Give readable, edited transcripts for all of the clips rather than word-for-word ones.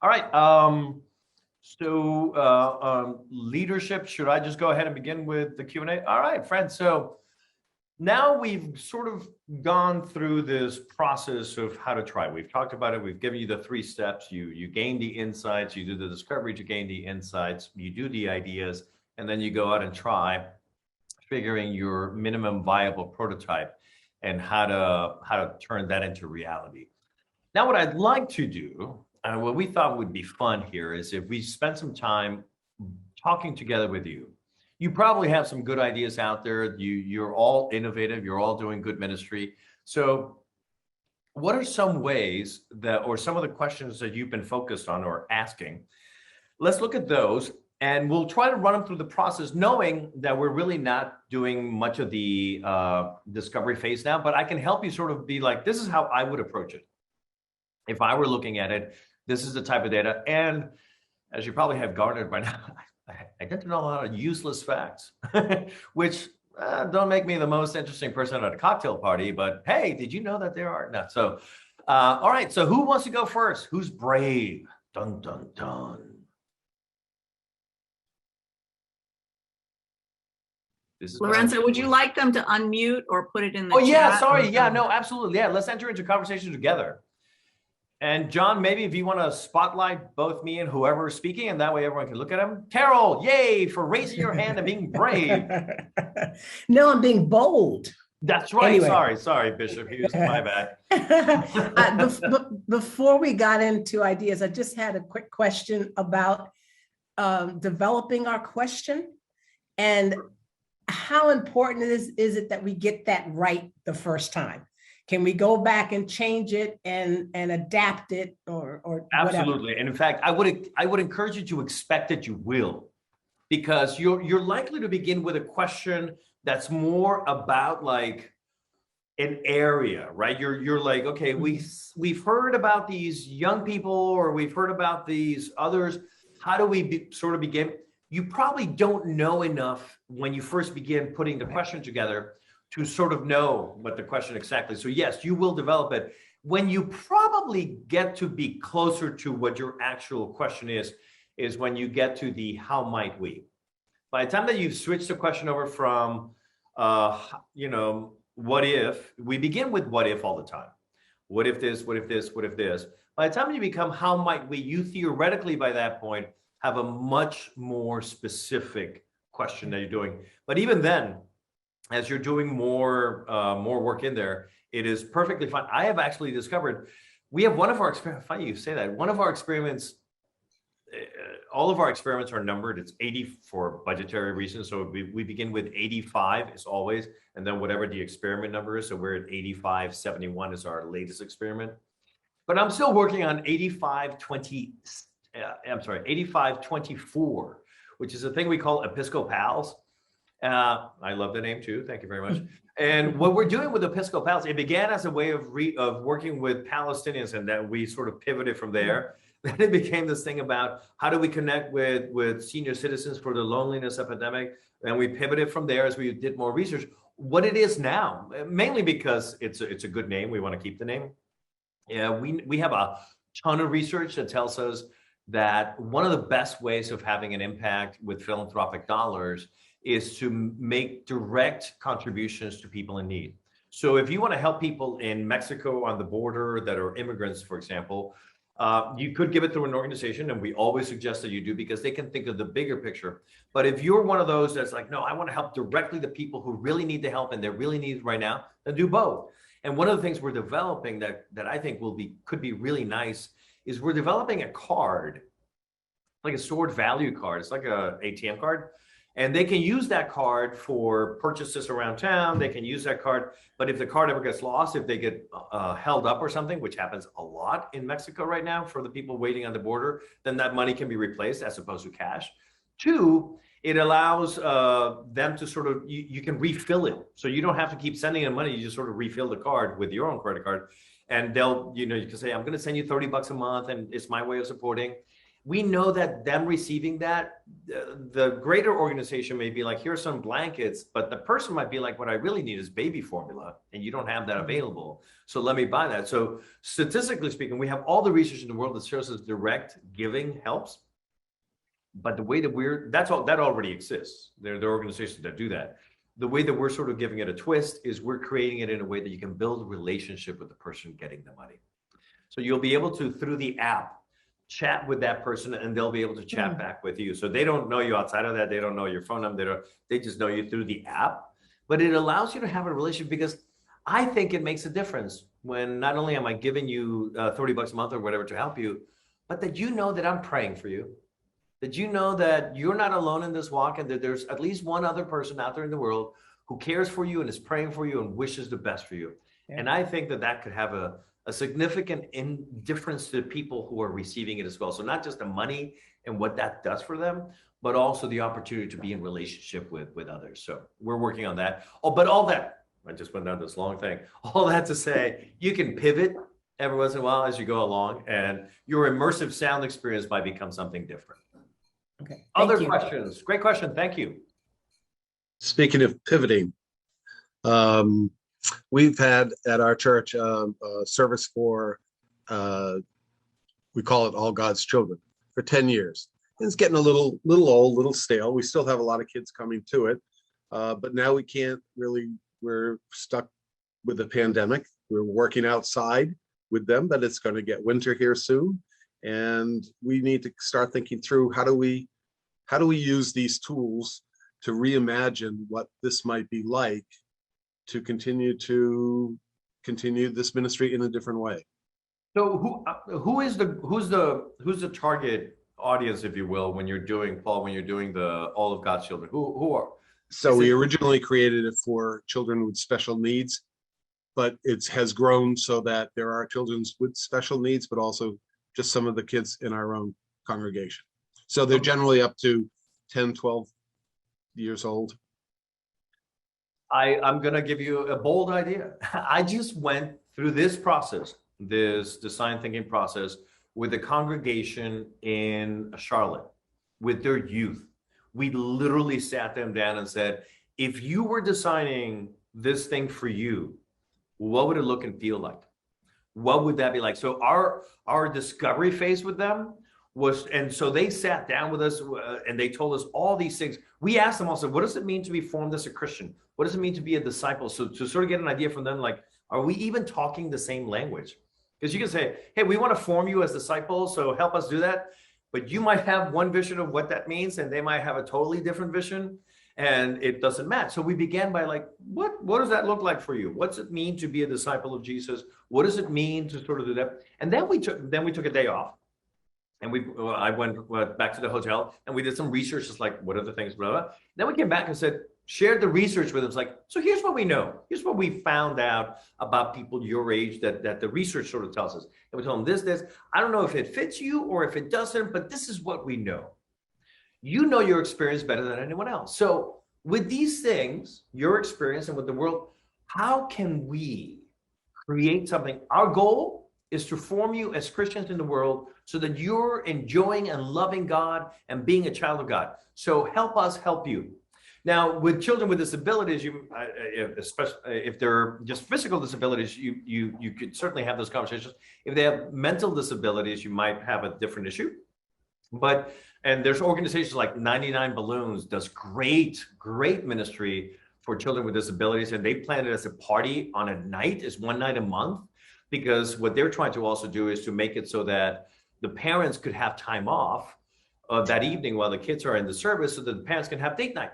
All right. Leadership, should I just go ahead and begin with the Q&A? All right, friends. So now we've sort of gone through this process of how to try. We've talked about it. We've given you the 3 steps. You gain the insights, you do the discovery to gain the insights, you do the ideas, and then you go out and try, figuring your minimum viable prototype and how to turn that into reality. Now, what I'd like to do, what we thought would be fun here is if we spend some time talking together with you. You probably have some good ideas out there. You're all innovative. You're all doing good ministry. So what are some ways that, or some of the questions that you've been focused on or asking? Let's look at those, and we'll try to run them through the process, knowing that we're really not doing much of the discovery phase now, but I can help you sort of be like, this is how I would approach it. If I were looking at it, this is the type of data. And as you probably have garnered by now, I tend to know a lot of useless facts, which don't make me the most interesting person at a cocktail party, but hey, did you know that there are? No. So, all right. So who wants to go first? Who's brave? Dun, dun, dun. Lorenzo, would you like them to unmute or put it in the chat? Oh, yeah, sorry. Yeah, no, absolutely. Yeah, let's enter into conversation together. And John, maybe if you want to spotlight both me and whoever is speaking, and that way everyone can look at them. Carol, yay for raising your hand and being brave. No, I'm being bold. That's right. Anyway. Sorry, Bishop Hughes, my bad. Before we got into ideas, I just had a quick question about developing our question, and how important is it that we get that right the first time? Can we go back and change it and adapt it or Absolutely. whatever? And in fact, I would encourage you to expect that you will, because you're likely to begin with a question that's more about like an area, right? You're like, okay, we've heard about these young people, or we've heard about these others. How do we sort of begin? You probably don't know enough when you first begin putting the question together to sort of know what the question exactly. So yes, you will develop it. When you probably get to be closer to what your actual question is when you get to the how might we. By the time that you've switched the question over from, what if, we begin with what if all the time. What if this, what if this, what if this? By the time you become how might we, you theoretically by that point have a much more specific question that you're doing. But even then, as you're doing more work in there, it is perfectly fine. I have actually discovered, we have one of our experiments, funny you say that, one of our experiments, all of our experiments are numbered. It's 80 for budgetary reasons. So we begin with 85 as always, and then whatever the experiment number is. So we're at 8571 is our latest experiment. But I'm still working on 8524, which is a thing we call Episcopals. I love the name too. Thank you very much. And what we're doing with Episcopals, it began as a way of working with Palestinians, and then we sort of pivoted from there. Then it became this thing about how do we connect with senior citizens for the loneliness epidemic. And we pivoted from there as we did more research. What it is now, mainly because it's a good name. We want to keep the name. Yeah, we have a ton of research that tells us that one of the best ways of having an impact with philanthropic dollars is to make direct contributions to people in need. So if you want to help people in Mexico on the border that are immigrants, for example, you could give it through an organization, and we always suggest that you do because they can think of the bigger picture. But if you're one of those that's like, no, I want to help directly the people who really need the help and they're really needed right now, then do both. And one of the things we're developing that I think could be really nice is we're developing a card, like a stored value card. It's like a ATM card. And they can use that card for purchases around town. They can use that card. But if the card ever gets lost, if they get held up or something, which happens a lot in Mexico right now for the people waiting on the border, then that money can be replaced as opposed to cash. 2, it allows them to sort of, you can refill it. So you don't have to keep sending them money. You just sort of refill the card with your own credit card. And they'll, you can say, I'm going to send you $30 a month and it's my way of supporting. we know that them receiving that, the greater organization may be like, here's some blankets, but the person might be like, what I really need is baby formula, and you don't have that available. So let me buy that. So statistically speaking, we have all the research in the world that shows us direct giving helps. But the way that that already exists. There are organizations that do that. The way that we're sort of giving it a twist is we're creating it in a way that you can build a relationship with the person getting the money. So you'll be able to, through the app, chat with that person, and they'll be able to chat back with you. So they don't know you outside of that. They don't know your phone number. They just know you through the app. But it allows you to have a relationship, because I think it makes a difference when not only am I giving you $30 a month or whatever to help you, but that you know that I'm praying for you, that you know that you're not alone in this walk, and that there's at least one other person out there in the world who cares for you and is praying for you and wishes the best for you. Yeah. And I think that that could have a significant difference to people who are receiving it as well. So not just the money and what that does for them, but also the opportunity to be in relationship with others. So we're working on that. Oh, but all that, I just went down this long thing. All that to say, you can pivot every once in a while as you go along, and your immersive sound experience might become something different. Okay. Other questions? Great question. Thank you. Speaking of pivoting, we've had at our church a service for, we call it All God's Children, for 10 years. And it's getting a little old, little stale. We still have a lot of kids coming to it, but now we can't really, we're stuck with the pandemic. We're working outside with them, but it's going to get winter here soon. And we need to start thinking through how do we use these tools to reimagine what this might be like to continue this ministry in a different way. So who's the target audience, if you will, when you're doing, Paul, when you're doing the All of God's Children? Who are? So we originally created it for children with special needs, but it has grown so that there are children with special needs, but also just some of the kids in our own congregation. So they're generally up to 10, 12 years old. I'm going to give you a bold idea. I just went through this process, this design thinking process, with a congregation in Charlotte, with their youth. We literally sat them down and said, if you were designing this thing for you, what would it look and feel like? What would that be like? So our discovery phase with them was, and so they sat down with us and they told us all these things. We asked them also, what does it mean to be formed as a Christian? What does it mean to be a disciple? So to sort of get an idea from them, like, are we even talking the same language? Because you can say, hey, we want to form you as disciples, so help us do that. But you might have one vision of what that means, and they might have a totally different vision, and it doesn't match. So we began by like, what does that look like for you? What's it mean to be a disciple of Jesus? What does it mean to sort of do that? And then we took a day off, and I went back to the hotel, and we did some research, just like, what are the things, blah, blah. Then we came back and shared the research with them. It's like, so here's what we know. Here's what we found out about people your age that the research sort of tells us. And we told them this. I don't know if it fits you or if it doesn't, but this is what we know. You know your experience better than anyone else. So with these things, your experience and with the world, how can we create something? Our goal is to form you as Christians in the world so that you're enjoying and loving God and being a child of God. So help us help you. Now, with children with disabilities, especially if they're just physical disabilities, you could certainly have those conversations. If they have mental disabilities, you might have a different issue. And there's organizations like 99 Balloons does great ministry for children with disabilities, and they plan it as a party on a night, is one night a month, because what they're trying to also do is to make it so that the parents could have time off that evening while the kids are in the service, so that the parents can have date night.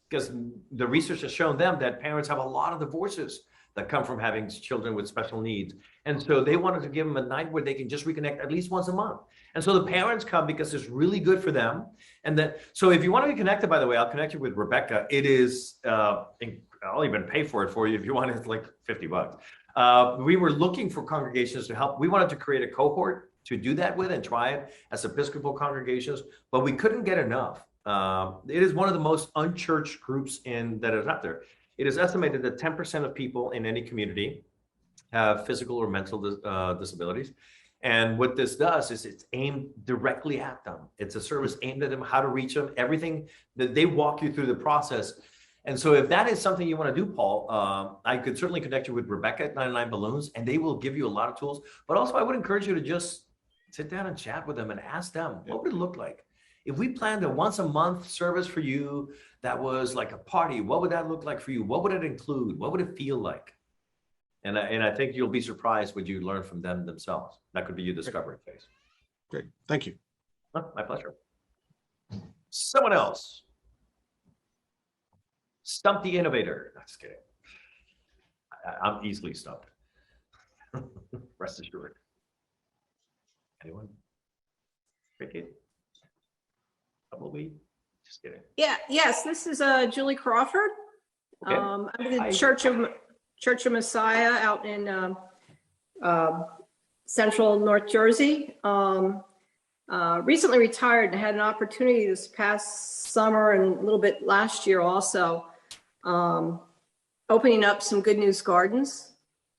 Because the research has shown them that parents have a lot of divorces that come from having children with special needs. And so they wanted to give them a night where they can just reconnect at least once a month. And so the parents come because it's really good for them. So if you want to be connected, by the way, I'll connect you with Rebecca. It is, I'll even pay for it for you if you want. It's like $50. We were looking for congregations to help. We wanted to create a cohort to do that with and try it as Episcopal congregations, but we couldn't get enough. It is one of the most unchurched groups that is out there. It is estimated that 10% of people in any community have physical or mental disabilities. And what this does is it's aimed directly at them. It's a service aimed at them, how to reach them, everything that they walk you through the process. And so if that is something you want to do, Paul, I could certainly connect you with Rebecca at 99 Balloons, and they will give you a lot of tools. But also I would encourage you to just sit down and chat with them and ask them, what would it look like? If we planned a once a month service for you that was like a party, what would that look like for you? What would it include? What would it feel like? And I think you'll be surprised what you learn from them themselves. That could be your discovery phase. Great. Thank you. Oh, my pleasure. Someone else. Stump the innovator. No, just kidding. I'm easily stumped. Rest assured. Anyone? Ricky? Bumblebee? Just kidding. Yes, this is Julie Crawford. Okay. I'm the Church of Messiah out in central North Jersey. Recently retired and had an opportunity this past summer and a little bit last year also, opening up some Good News Gardens.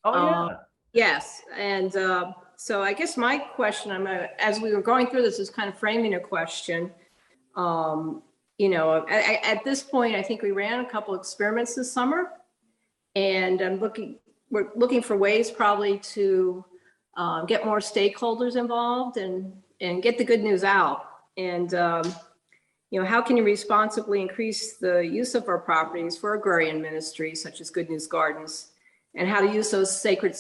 Oh, yeah. Yes, and so I guess my question, as we were going through this, is kind of framing a question. You know, at this point, I think we ran a couple experiments this summer, and we're looking for ways probably to get more stakeholders involved and get the good news out. And you know, how can you responsibly increase the use of our properties for agrarian ministries such as Good News Gardens, and how to use those sacred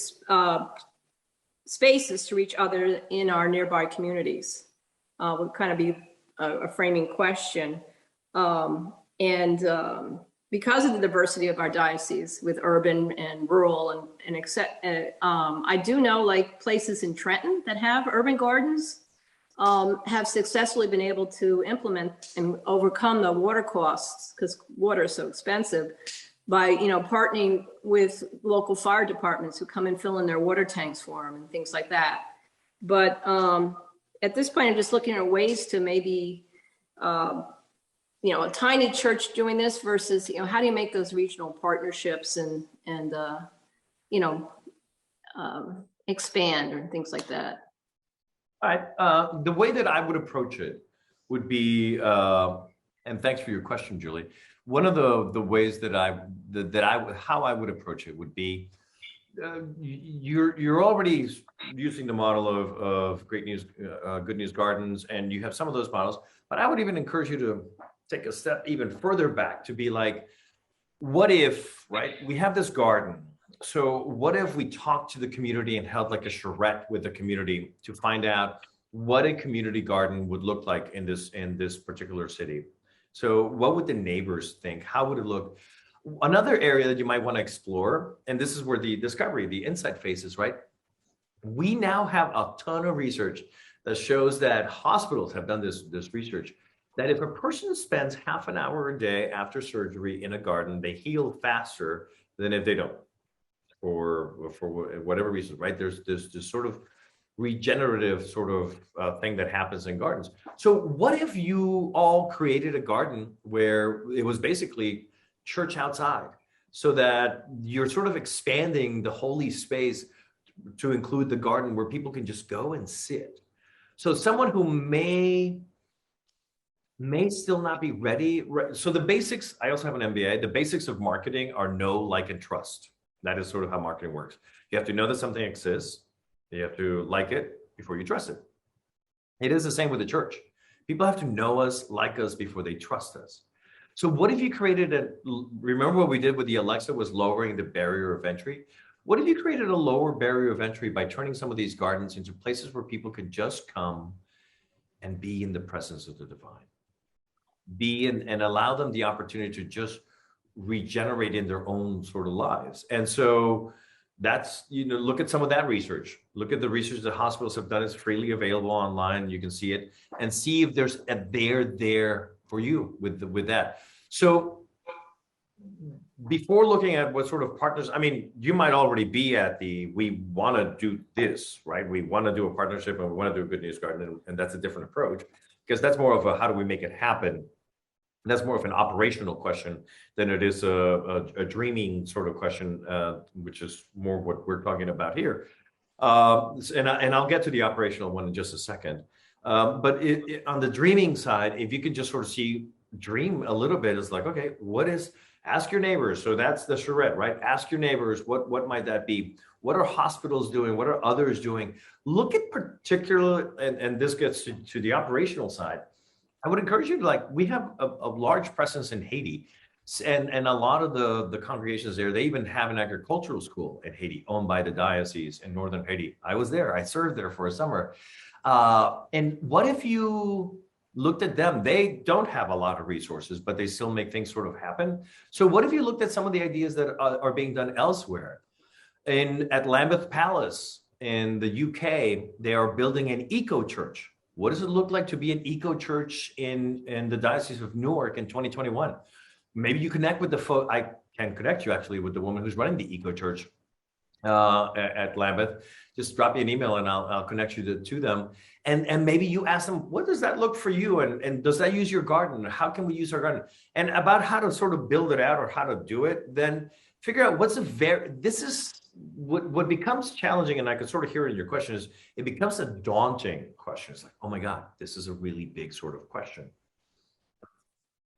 spaces to reach others in our nearby communities? Would kind of be a framing question. Because of the diversity of our diocese with urban and rural I do know like places in Trenton that have urban gardens have successfully been able to implement and overcome the water costs, because water is so expensive, by, you know, partnering with local fire departments who come and fill in their water tanks for them and things like that. But at this point, I'm just looking at ways to maybe, you know, a tiny church doing this versus, you know, how do you make those regional partnerships and you know, expand and things like that. All right. The way that I would approach it would be, and thanks for your question, Julie. One of the ways that how I would approach it would be, you're already using the model of Good News Gardens, and you have some of those models. But I would even encourage you to take a step even further back to be like, what if, right? We have this garden. So what if we talked to the community and held like a charrette with the community to find out what a community garden would look like in this particular city? So what would the neighbors think? How would it look? Another area that you might want to explore, and this is where the discovery, the insight phase is, right? We now have a ton of research that shows that hospitals have done this research, that if a person spends half an hour a day after surgery in a garden, they heal faster than if they don't, for whatever reason, right? There's this sort of regenerative sort of thing that happens in gardens. So what if you all created a garden where it was basically church outside, so that you're sort of expanding the holy space to include the garden where people can just go and sit? So someone who may still not be ready. So the basics, I also have an MBA. The basics of marketing are know, like, and trust. That is sort of how marketing works. You have to know that something exists. You have to like it before you trust it. It is the same with the church. People have to know us, like us, before they trust us. So what if you created remember what we did with the Alexa was lowering the barrier of entry? What if you created a lower barrier of entry by turning some of these gardens into places where people could just come and be in the presence of the divine? And allow them the opportunity to just regenerate in their own sort of lives. And so that's, you know, look at some of that research. Look at the research that hospitals have done. It's freely available online. You can see it and see if there's a there for you with that. So before looking at what sort of partners, I mean, you might already be at we want to do this, right? We want to do a partnership and we want to do a Good News Garden, and that's a different approach, because that's more of a how do we make it happen? That's more of an operational question than it is a dreaming sort of question, which is more what we're talking about here. And I'll get to the operational one in just a second. But on the dreaming side, if you could just sort of dream a little bit, it's like, okay, ask your neighbors. So that's the charrette, right? Ask your neighbors, what might that be? What are hospitals doing? What are others doing? Look at particular, and this gets to the operational side. I would encourage you to, we have a large presence in Haiti. And a lot of the congregations there, they even have an agricultural school in Haiti owned by the Diocese in northern Haiti. I was there. I served there for a summer. And what if you looked at them? They don't have a lot of resources, but they still make things sort of happen. So what if you looked at some of the ideas that are being done elsewhere? At Lambeth Palace in the UK, they are building an eco church. What does it look like to be an eco church in the Diocese of Newark in 2021? Maybe you connect with I can connect you actually with the woman who's running the eco church at Lambeth. Just drop me an email and I'll connect you to them. And maybe you ask them, what does that look for you? And does that use your garden? How can we use our garden? And about how to sort of build it out or how to do it, then figure out this is what becomes challenging. And I could sort of hear it in your question is it becomes a daunting question. It's like, oh my God, this is a really big sort of question.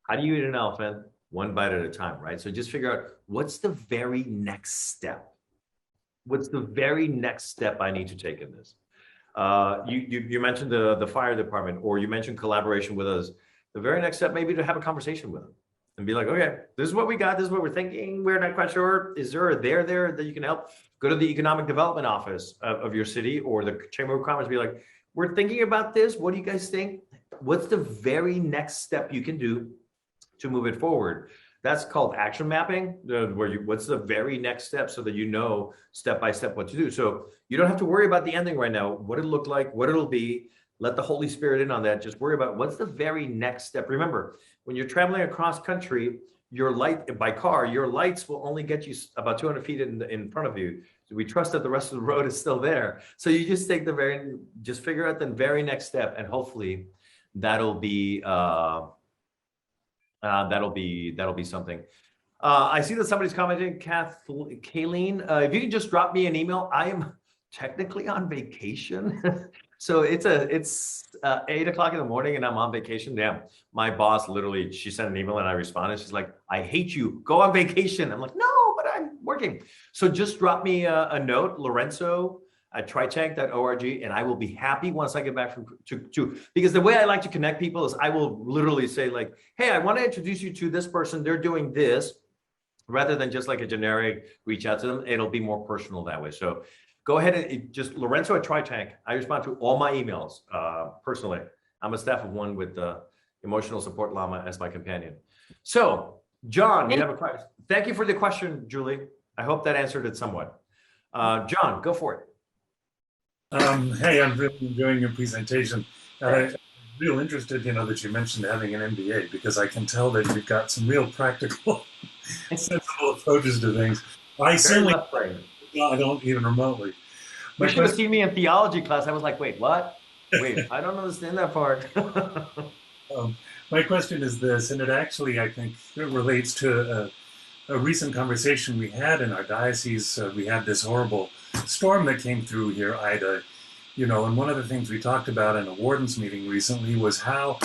How do you eat an elephant? One bite at a time, right? So just figure out what's the very next step. What's the very next step I need to take in this? You mentioned the fire department, or you mentioned collaboration with us. The very next step may be to have a conversation with them and be like, okay, this is what we got. This is what we're thinking. We're not quite sure. Is there a there that you can help? Go to the economic development office of your city or the Chamber of Commerce. Be like, we're thinking about this. What do you guys think? What's the very next step you can do to move it forward? That's called action mapping, what's the very next step so that you know step by step what to do. So you don't have to worry about the ending right now, what it'll look like, what it'll be. Let the Holy Spirit in on that. Just worry about what's the very next step. Remember, when you're traveling across country, by car, your lights will only get you about 200 feet in front of you. So we trust that the rest of the road is still there. So you just just figure out the very next step, and hopefully that'll be something. I see that somebody's commenting, Kayleen. If you can just drop me an email. I am technically on vacation. So it's 8 o'clock in the morning and I'm on vacation. Damn, my boss literally, she sent an email and I responded. She's like, I hate you, go on vacation. I'm like, no, but I'm working. So just drop me a note, Lorenzo at TryTank.org, and I will be happy once I get back because the way I like to connect people is I will literally say like, hey, I want to introduce you to this person. They're doing this, rather than just like a generic reach out to them. It'll be more personal that way. So go ahead and just Lorenzo at TryTank. I respond to all my emails personally. I'm a staff of one with Emotional Support Llama as my companion. So John, you have a question. Thank you for the question, Julie. I hope that answered it somewhat. John, go for it. Hey, I'm really enjoying your presentation. I'm real interested, that you mentioned having an MBA, because I can tell that you've got some real practical, sensible approaches to things. I certainly I don't even remotely. You should have seen me in theology class. I was like, wait, what? Wait, I don't understand that part. My question is this, and it actually, I think, relates to a recent conversation we had in our diocese. We had this horrible storm that came through here, Ida, and one of the things we talked about in a warden's meeting recently was how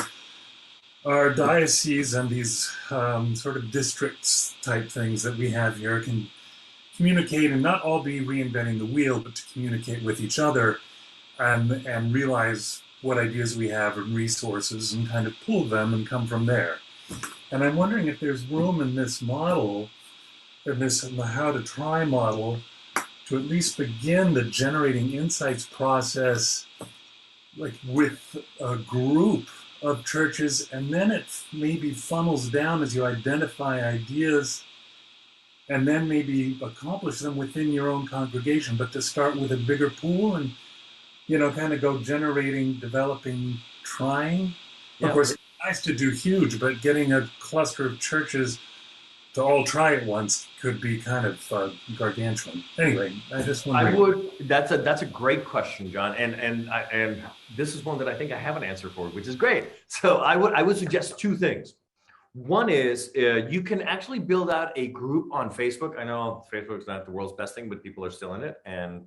our diocese and these sort of districts type things that we have here can communicate and not all be reinventing the wheel, but to communicate with each other and realize what ideas we have and resources and kind of pull them and come from there. And I'm wondering if there's room in this model, in this how to try model, to at least begin the generating insights process like with a group of churches, and then it maybe funnels down as you identify ideas and then maybe accomplish them within your own congregation, but to start with a bigger pool and, kind of go generating, developing, trying. Yeah. Of course, it's nice to do huge, but getting a cluster of churches to all try at once could be kind of gargantuan. Anyway, I just wonder. That's a great question, John, and this is one that I think I have an answer for, which is great. So I would suggest two things. One is you can actually build out a group on Facebook. I know Facebook's not the world's best thing, but people are still in it, and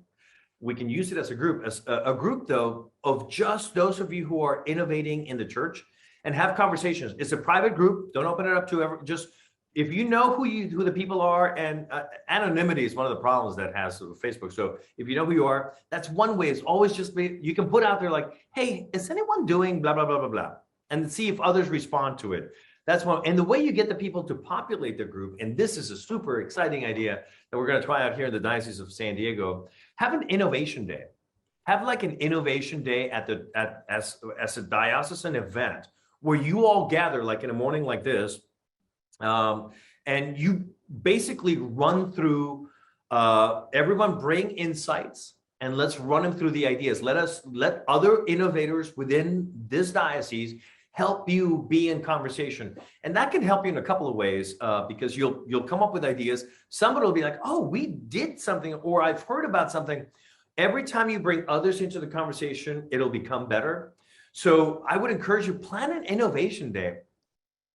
we can use it as a group, though, of just those of you who are innovating in the church, and have conversations. It's a private group. Don't open it up to everyone. Just if you know who the people are, and anonymity is one of the problems that has Facebook. So if you know who you are, that's one way. It's always just you can put out there like, hey, is anyone doing blah, blah, blah, blah, blah, and see if others respond to it. That's one. And the way you get the people to populate the group, and this is a super exciting idea that we're going to try out here in the Diocese of San Diego, have an innovation day. Have like an innovation day as a diocesan event where you all gather like in a morning like this, and you basically run through, everyone bring insights, and let's run them through the ideas. Let other innovators within this diocese help you be in conversation. And that can help you in a couple of ways, because you'll come up with ideas. Somebody will be like, oh, we did something, or I've heard about something. Every time you bring others into the conversation, it'll become better. So I would encourage you, plan an innovation day.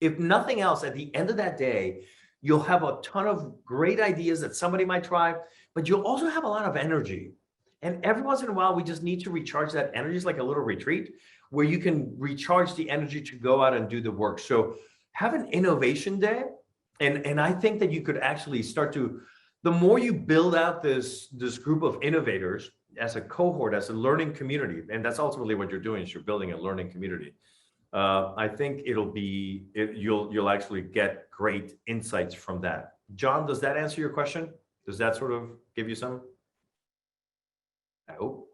If nothing else, at the end of that day, you'll have a ton of great ideas that somebody might try, but you'll also have a lot of energy. And every once in a while, we just need to recharge that energy. It's like a little retreat where you can recharge the energy to go out and do the work. So have an innovation day. And I think that you could actually start to, the more you build out this group of innovators as a cohort, as a learning community, and that's ultimately what you're doing, is you're building a learning community. I think you'll actually get great insights from that. John, does that answer your question? Does that sort of give you some? I hope.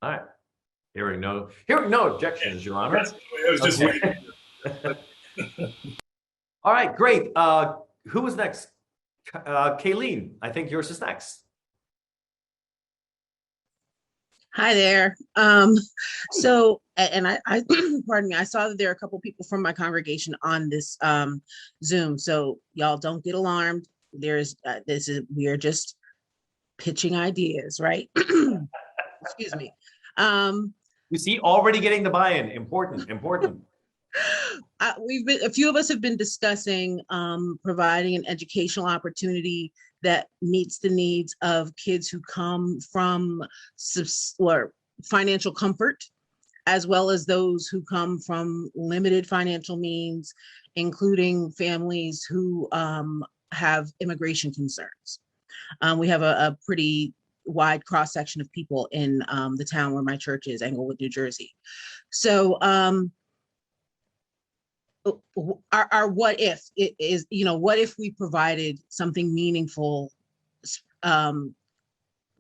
All right. Hearing no objections, Your Honor. Yes, I was just waiting. All right, great. Who was next? Kayleen, I think yours is next. Hi there. So, and I pardon me, I saw that there are a couple people from my congregation on this Zoom. So y'all don't get alarmed. We are just pitching ideas, right? Excuse me. You see, already getting the buy-in, important. A few of us have been discussing providing an educational opportunity that meets the needs of kids who come from financial comfort, as well as those who come from limited financial means, including families who have immigration concerns. We have a pretty wide cross-section of people in the town where my church is, Englewood, New Jersey. So our what if is, what if we provided something meaningful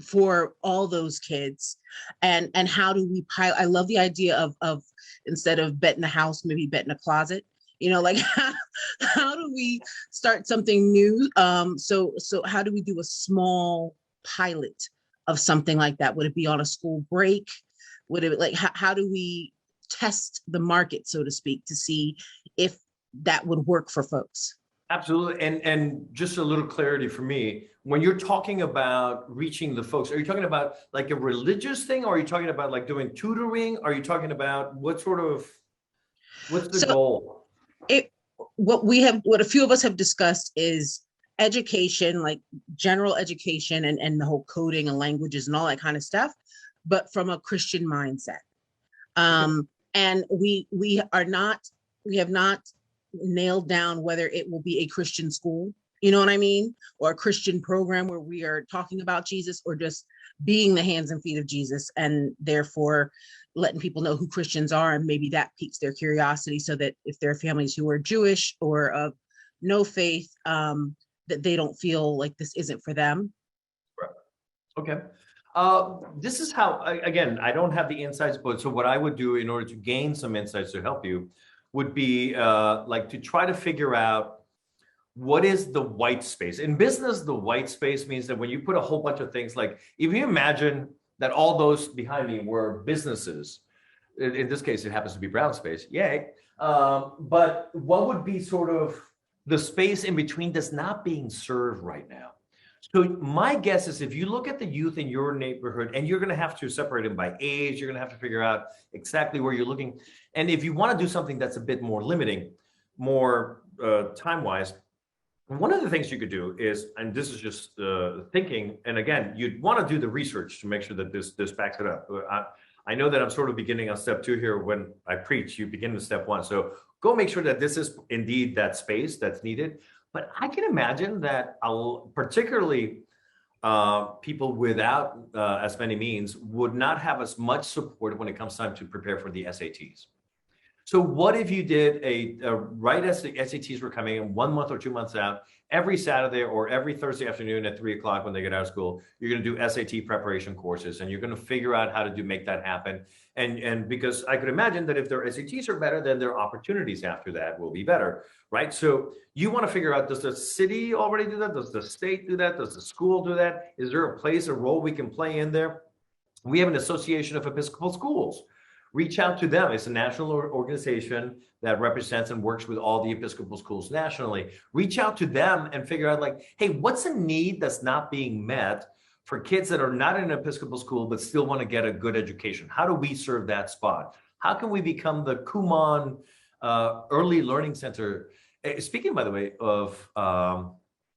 for all those kids, and how do we pilot? I love the idea of instead of bet in a house, maybe bet in a closet. Like how do we start something new? So how do we do a small pilot of something like that? Would it be on a school break? Would it how do we test the market, so to speak, to see if that would work for folks? Absolutely. And just a little clarity for me, when you're talking about reaching the folks, are you talking about like a religious thing, or are you talking about like doing tutoring? Are you talking about what's the goal? What a few of us have discussed is education, like general education and the whole coding and languages and all that kind of stuff, but from a Christian mindset. And we have not nailed down whether it will be a Christian school, you know what I mean? Or a Christian program where we are talking about Jesus, or just being the hands and feet of Jesus, and therefore letting people know who Christians are, and maybe that piques their curiosity, so that if there are families who are Jewish or of no faith, that they don't feel like this isn't for them. Right. Okay. This is how, again, I don't have the insights, but so what I would do in order to gain some insights to help you would be like to try to figure out what is the white space. In business, the white space means that when you put a whole bunch of things, like if you imagine that all those behind me were businesses, in this case, it happens to be brown space, yay. But what would be sort of the space in between that's not being served right now? So my guess is if you look at the youth in your neighborhood, and you're going to have to separate them by age, you're going to have to figure out exactly where you're looking. And if you want to do something that's a bit more limiting, more time-wise, One of the things you could do is, and this is just thinking, and again, you'd want to do the research to make sure that this backs it up. I know that I'm sort of beginning on step 2 here. When I preach, you begin with step 1. So go make sure that this is indeed that space that's needed. But I can imagine that particularly people without as many means would not have as much support when it comes time to prepare for the SATs. So what if you did right as the SATs were coming in 1 month or 2 months out, every Saturday or every Thursday afternoon at 3 o'clock when they get out of school, you're going to do SAT preparation courses, and you're going to figure out how to make that happen. And because I could imagine that if their SATs are better, then their opportunities after that will be better, right? So you want to figure out, does the city already do that? Does the state do that? Does the school do that? Is there a role we can play in there? We have an Association of Episcopal Schools. Reach out to them. It's a national organization that represents and works with all the Episcopal schools nationally. Reach out to them and figure out, like, hey, what's a need that's not being met for kids that are not in an Episcopal school but still want to get a good education? How do we serve that spot? How can we become the Kumon Early Learning Center? Speaking, by the way, of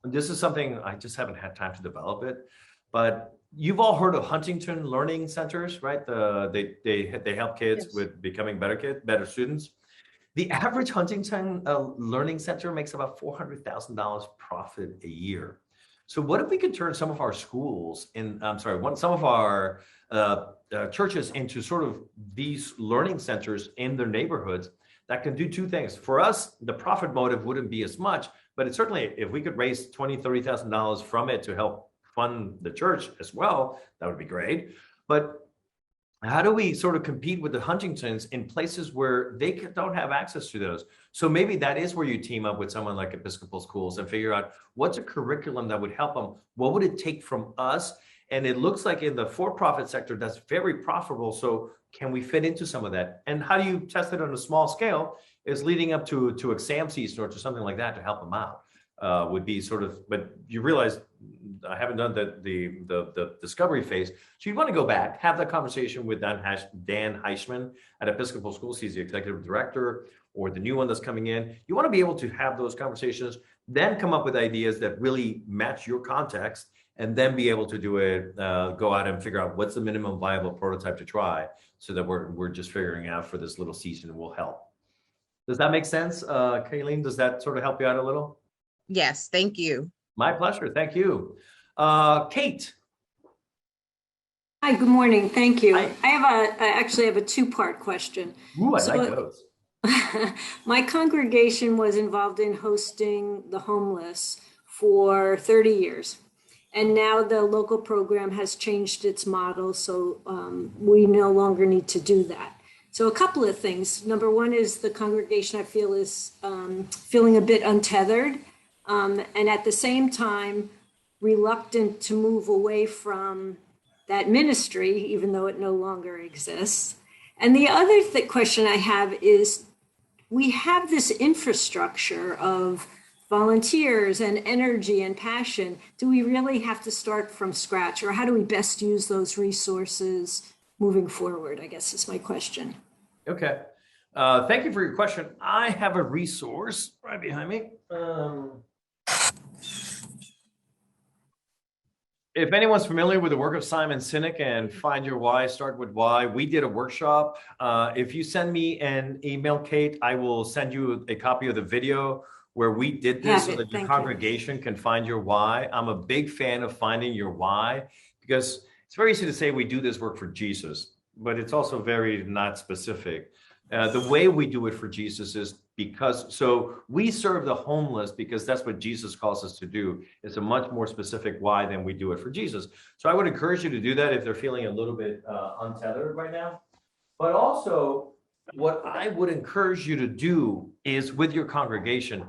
this is something I just haven't had time to develop it, but you've all heard of Huntington Learning Centers, right? They help kids Yes. with becoming better students. The average Huntington Learning Center makes about $400,000 profit a year. So what if we could turn some of our schools some of our churches into sort of these learning centers in their neighborhoods that can do 2 things. For us, the profit motive wouldn't be as much, but it's certainly, if we could raise $20,000, $30,000 from it to help fund the church as well, that would be great. But how do we sort of compete with the Huntingtons in places where they don't have access to those? So maybe that is where you team up with someone like Episcopal Schools and figure out what's a curriculum that would help them. What would it take from us? And it looks like in the for-profit sector, that's very profitable. So can we fit into some of that? And how do you test it on a small scale is leading up to exam season or to something like that to help them out. Would be sort of, but you realize I haven't done the discovery phase. So you want to go back, have that conversation with Dan Heischman at Episcopal Schools. He's the executive director, or the new one that's coming in. You want to be able to have those conversations, then come up with ideas that really match your context, and then be able to do it, go out and figure out what's the minimum viable prototype to try, so that we're just figuring out for this little season will help. Does that make sense? Kayleen, does that sort of help you out a little? Yes, thank you. My pleasure. Thank you. Kate. Hi, good morning. Thank you. Hi. I actually have a 2-part question. Ooh, I like those. My congregation was involved in hosting the homeless for 30 years. And now the local program has changed its model, so we no longer need to do that. So a couple of things. Number one is the congregation, I feel, is feeling a bit untethered. And at the same time, reluctant to move away from that ministry, even though it no longer exists. And the other question I have is, we have this infrastructure of volunteers and energy and passion. Do we really have to start from scratch, or how do we best use those resources moving forward, I guess is my question. Okay. Thank you for your question. I have a resource right behind me. If anyone's familiar with the work of Simon Sinek and Find Your Why, Start With Why, we did a workshop. If you send me an email, Kate, I will send you a copy of the video where we did this so that your congregation can find your why. I'm a big fan of finding your why, because it's very easy to say we do this work for Jesus, but it's also very not specific. The way we do it for Jesus is so we serve the homeless because that's what Jesus calls us to do. It's a much more specific why than we do it for Jesus. So I would encourage you to do that if they're feeling a little bit untethered right now. But also, what I would encourage you to do is with your congregation,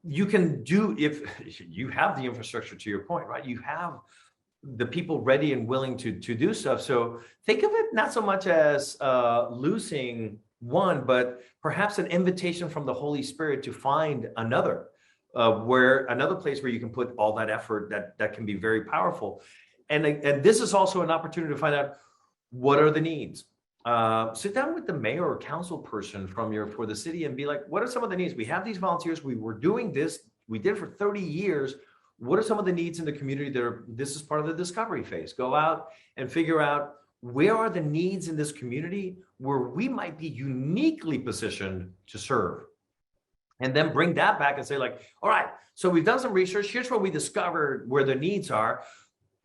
you can do, if you have the infrastructure, to your point, right? You have the people ready and willing to do stuff. So think of it not so much as losing one, but perhaps an invitation from the Holy Spirit to find another place where you can put all that effort that can be very powerful. And this is also an opportunity to find out, what are the needs? Sit down with the mayor or council person for the city and be like, what are some of the needs? We have these volunteers. We were doing this we did it for 30 years. What are some of the needs in the community this is part of the discovery phase. Go out and figure out where are the needs in this community where we might be uniquely positioned to serve. And then bring that back and say like, all right, so we've done some research. Here's what we discovered where the needs are.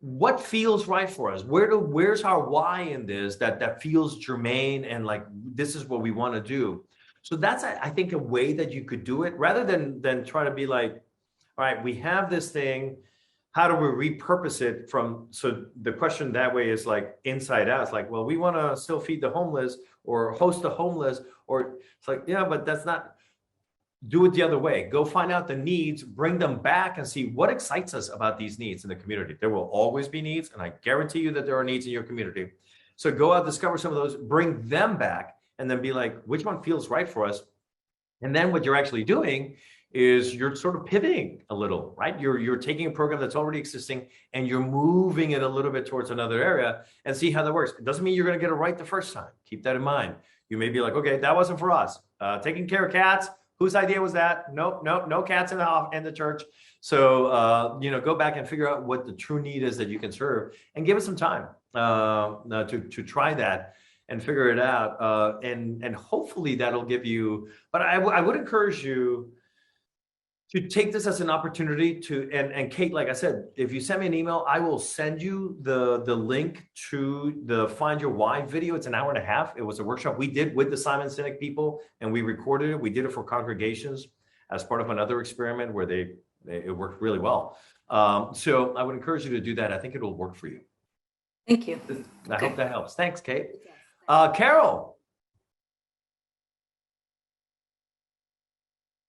What feels right for us? Where's our why in this that feels germane and like, this is what we want to do. So that's, I think, a way that you could do it rather than try to be like, all right, we have this thing. How do we repurpose it from, so the question that way is like inside out. It's like, well, we want to still feed the homeless or host the homeless, or it's like, yeah, but that's not, do it the other way. Go find out the needs, bring them back and see what excites us about these needs in the community. There will always be needs, and I guarantee you that there are needs in your community. So go out, discover some of those, bring them back, and then be like, which one feels right for us? And then what you're actually doing is you're sort of pivoting a little, right? You're taking a program that's already existing and you're moving it a little bit towards another area and see how that works. It doesn't mean you're going to get it right the first time. Keep that in mind. You may be like, okay, that wasn't for us. Taking care of cats, whose idea was that? Nope, no cats in the church. So, go back and figure out what the true need is that you can serve and give it some time to try that and figure it out. And hopefully that'll give you, but I would encourage you to take this as an opportunity to, and Kate, like I said, if you send me an email, I will send you the link to the Find Your Why video. It's an hour and a half. It was a workshop we did with the Simon Sinek people, and we recorded it. We did it for congregations as part of another experiment where it worked really well. So I would encourage you to do that. I think it will work for you. Thank you. I hope that helps. Thanks, Kate. Carol.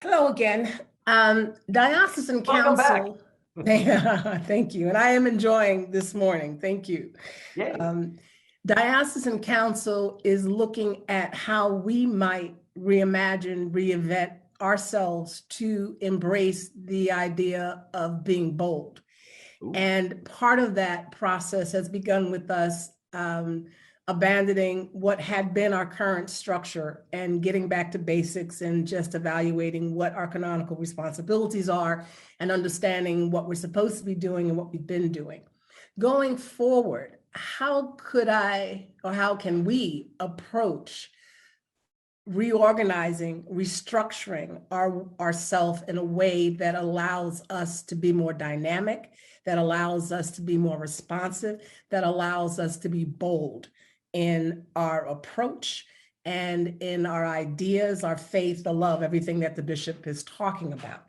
Hello again. Diocesan Council. Thank you. And I am enjoying this morning. Thank you. Diocesan Council is looking at how we might reimagine, reinvent ourselves to embrace the idea of being bold. Ooh. And part of that process has begun with us abandoning what had been our current structure and getting back to basics and just evaluating what our canonical responsibilities are and understanding what we're supposed to be doing and what we've been doing. Going forward, how can we approach reorganizing, restructuring ourselves in a way that allows us to be more dynamic, that allows us to be more responsive, that allows us to be bold in our approach and in our ideas, our faith, the love, everything that the bishop is talking about.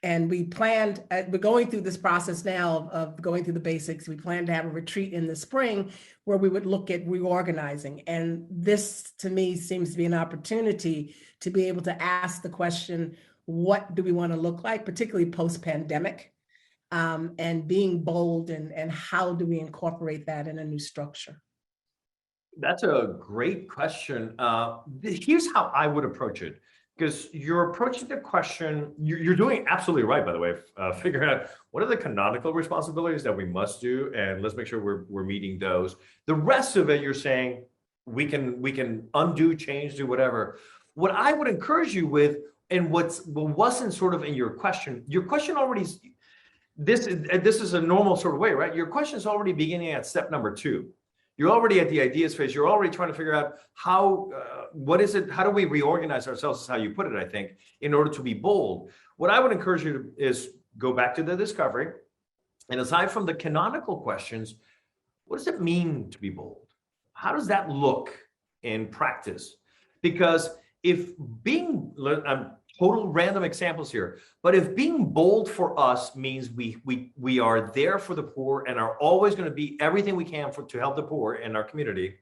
And we planned, we're going through this process now of going through the basics. We plan to have a retreat in the spring where we would look at reorganizing. And this, to me, seems to be an opportunity to be able to ask the question, what do we want to look like, particularly post-pandemic, and being bold, and how do we incorporate that in a new structure? That's a great question. Here's how I would approach it, because you're approaching the question, you're doing absolutely right, by the way, figuring out what are the canonical responsibilities that we must do, and let's make sure we're meeting those. The rest of it, you're saying we can undo, change, do whatever. What I would encourage you with, and what wasn't sort of in your question already, this is a normal sort of way, right? Your question is already beginning at step number 2. You're already at the ideas phase. You're already trying to figure out how do we reorganize ourselves, is how you put it, I think, in order to be bold. What I would encourage you to is go back to the discovery. And aside from the canonical questions, what does it mean to be bold? How does that look in practice? Because if being, total random examples here, but if being bold for us means we are there for the poor and are always going to be everything we can to help the poor in our community,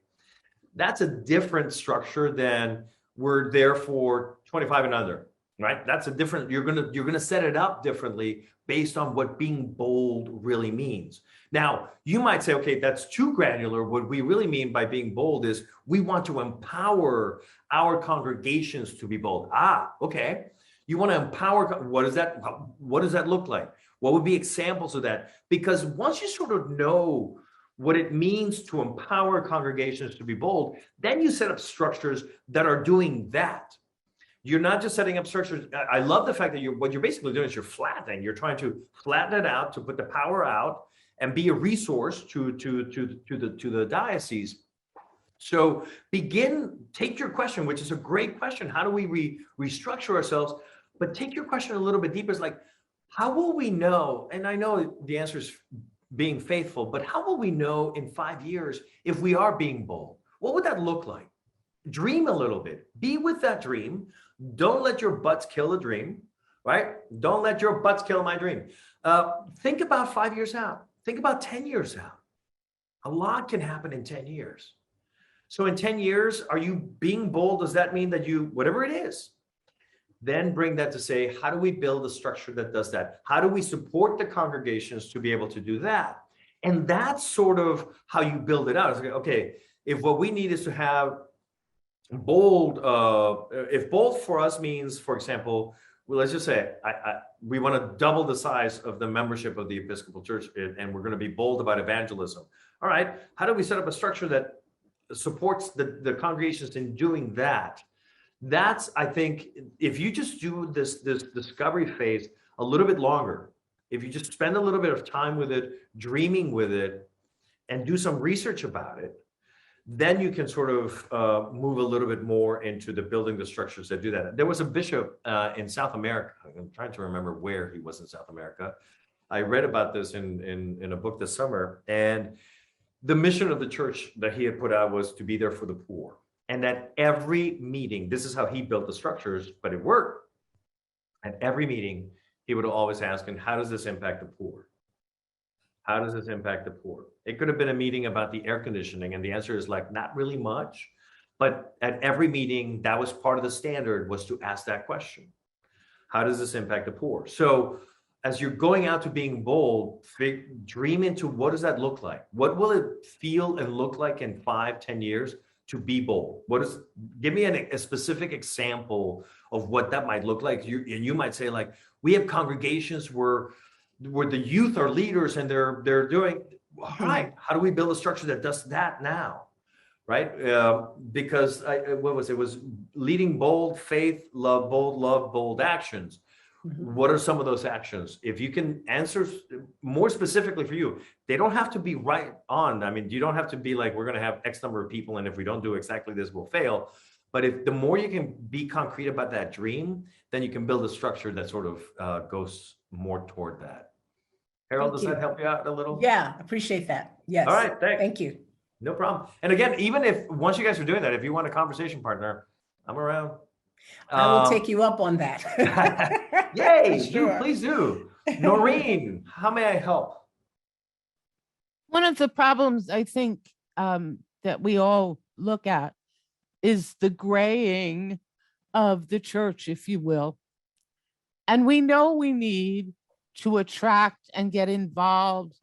that's a different structure than we're there for 25 and under, right? That's a different, you're gonna set it up differently based on what being bold really means. Now, you might say, okay, that's too granular. What we really mean by being bold is we want to empower our congregations to be bold. Okay. You want to empower, what does that look like? What would be examples of that? Because once you sort of know what it means to empower congregations to be bold, then you set up structures that are doing that. You're not just setting up structures. I love the fact that what you're basically doing is you're flattening. You're trying to flatten it out to put the power out and be a resource to the diocese. So take your question, which is a great question. How do we restructure ourselves? But take your question a little bit deeper. It's like, how will we know? And I know the answer is being faithful, but how will we know in 5 years if we are being bold? What would that look like? Dream a little bit. Be with that dream. Don't let your butts kill the dream, right? Don't let your butts kill my dream. Think about 5 years out. Think about 10 years out. A lot can happen in 10 years. So in 10 years, are you being bold? Does that mean that whatever it is, then bring that to say, how do we build a structure that does that? How do we support the congregations to be able to do that? And that's sort of how you build it out. It's like, okay, if what we need is to have bold, if bold for us means, for example, well, let's just say we want to double the size of the membership of the Episcopal Church, and we're going to be bold about evangelism. All right, how do we set up a structure that supports the congregations in doing that? That's, I think, if you just do this discovery phase a little bit longer, if you just spend a little bit of time with it, dreaming with it, and do some research about it, then you can sort of move a little bit more into the building the structures that do that. There was a bishop in South America. I'm trying to remember where he was in South America. I read about this in a book this summer, and the mission of the church that he had put out was to be there for the poor. And at every meeting, this is how he built the structures, but it worked. At every meeting, he would always ask, and how does this impact the poor? How does this impact the poor? It could have been a meeting about the air conditioning, and the answer is like, not really much. But at every meeting, that was part of the standard, was to ask that question. How does this impact the poor? So as you're going out to being bold, dream into what does that look like? What will it feel and look like in 5-10 years to be bold? Give me a specific example of what that might look like. You might say, like, we have congregations where the youth are leaders and they're doing, all right, how do we build a structure that does that now? Right? Because it was leading bold faith, love, bold actions. What are some of those actions? If you can answer more specifically for you, they don't have to be right on. I mean, you don't have to be like, we're going to have X number of people, and if we don't do exactly this, we'll fail. But if the more you can be concrete about that dream, then you can build a structure that sort of goes more toward that. Harold, does that help you out a little? Yeah, appreciate that. Yes. All right, thanks. Thank you. No problem. And again, even if once you guys are doing that, if you want a conversation partner, I'm around. I will take you up on that. Yay, Sure. please do. Noreen, how may I help? One of the problems I think that we all look at is the graying of the church, if you will. And we know we need to attract and get involved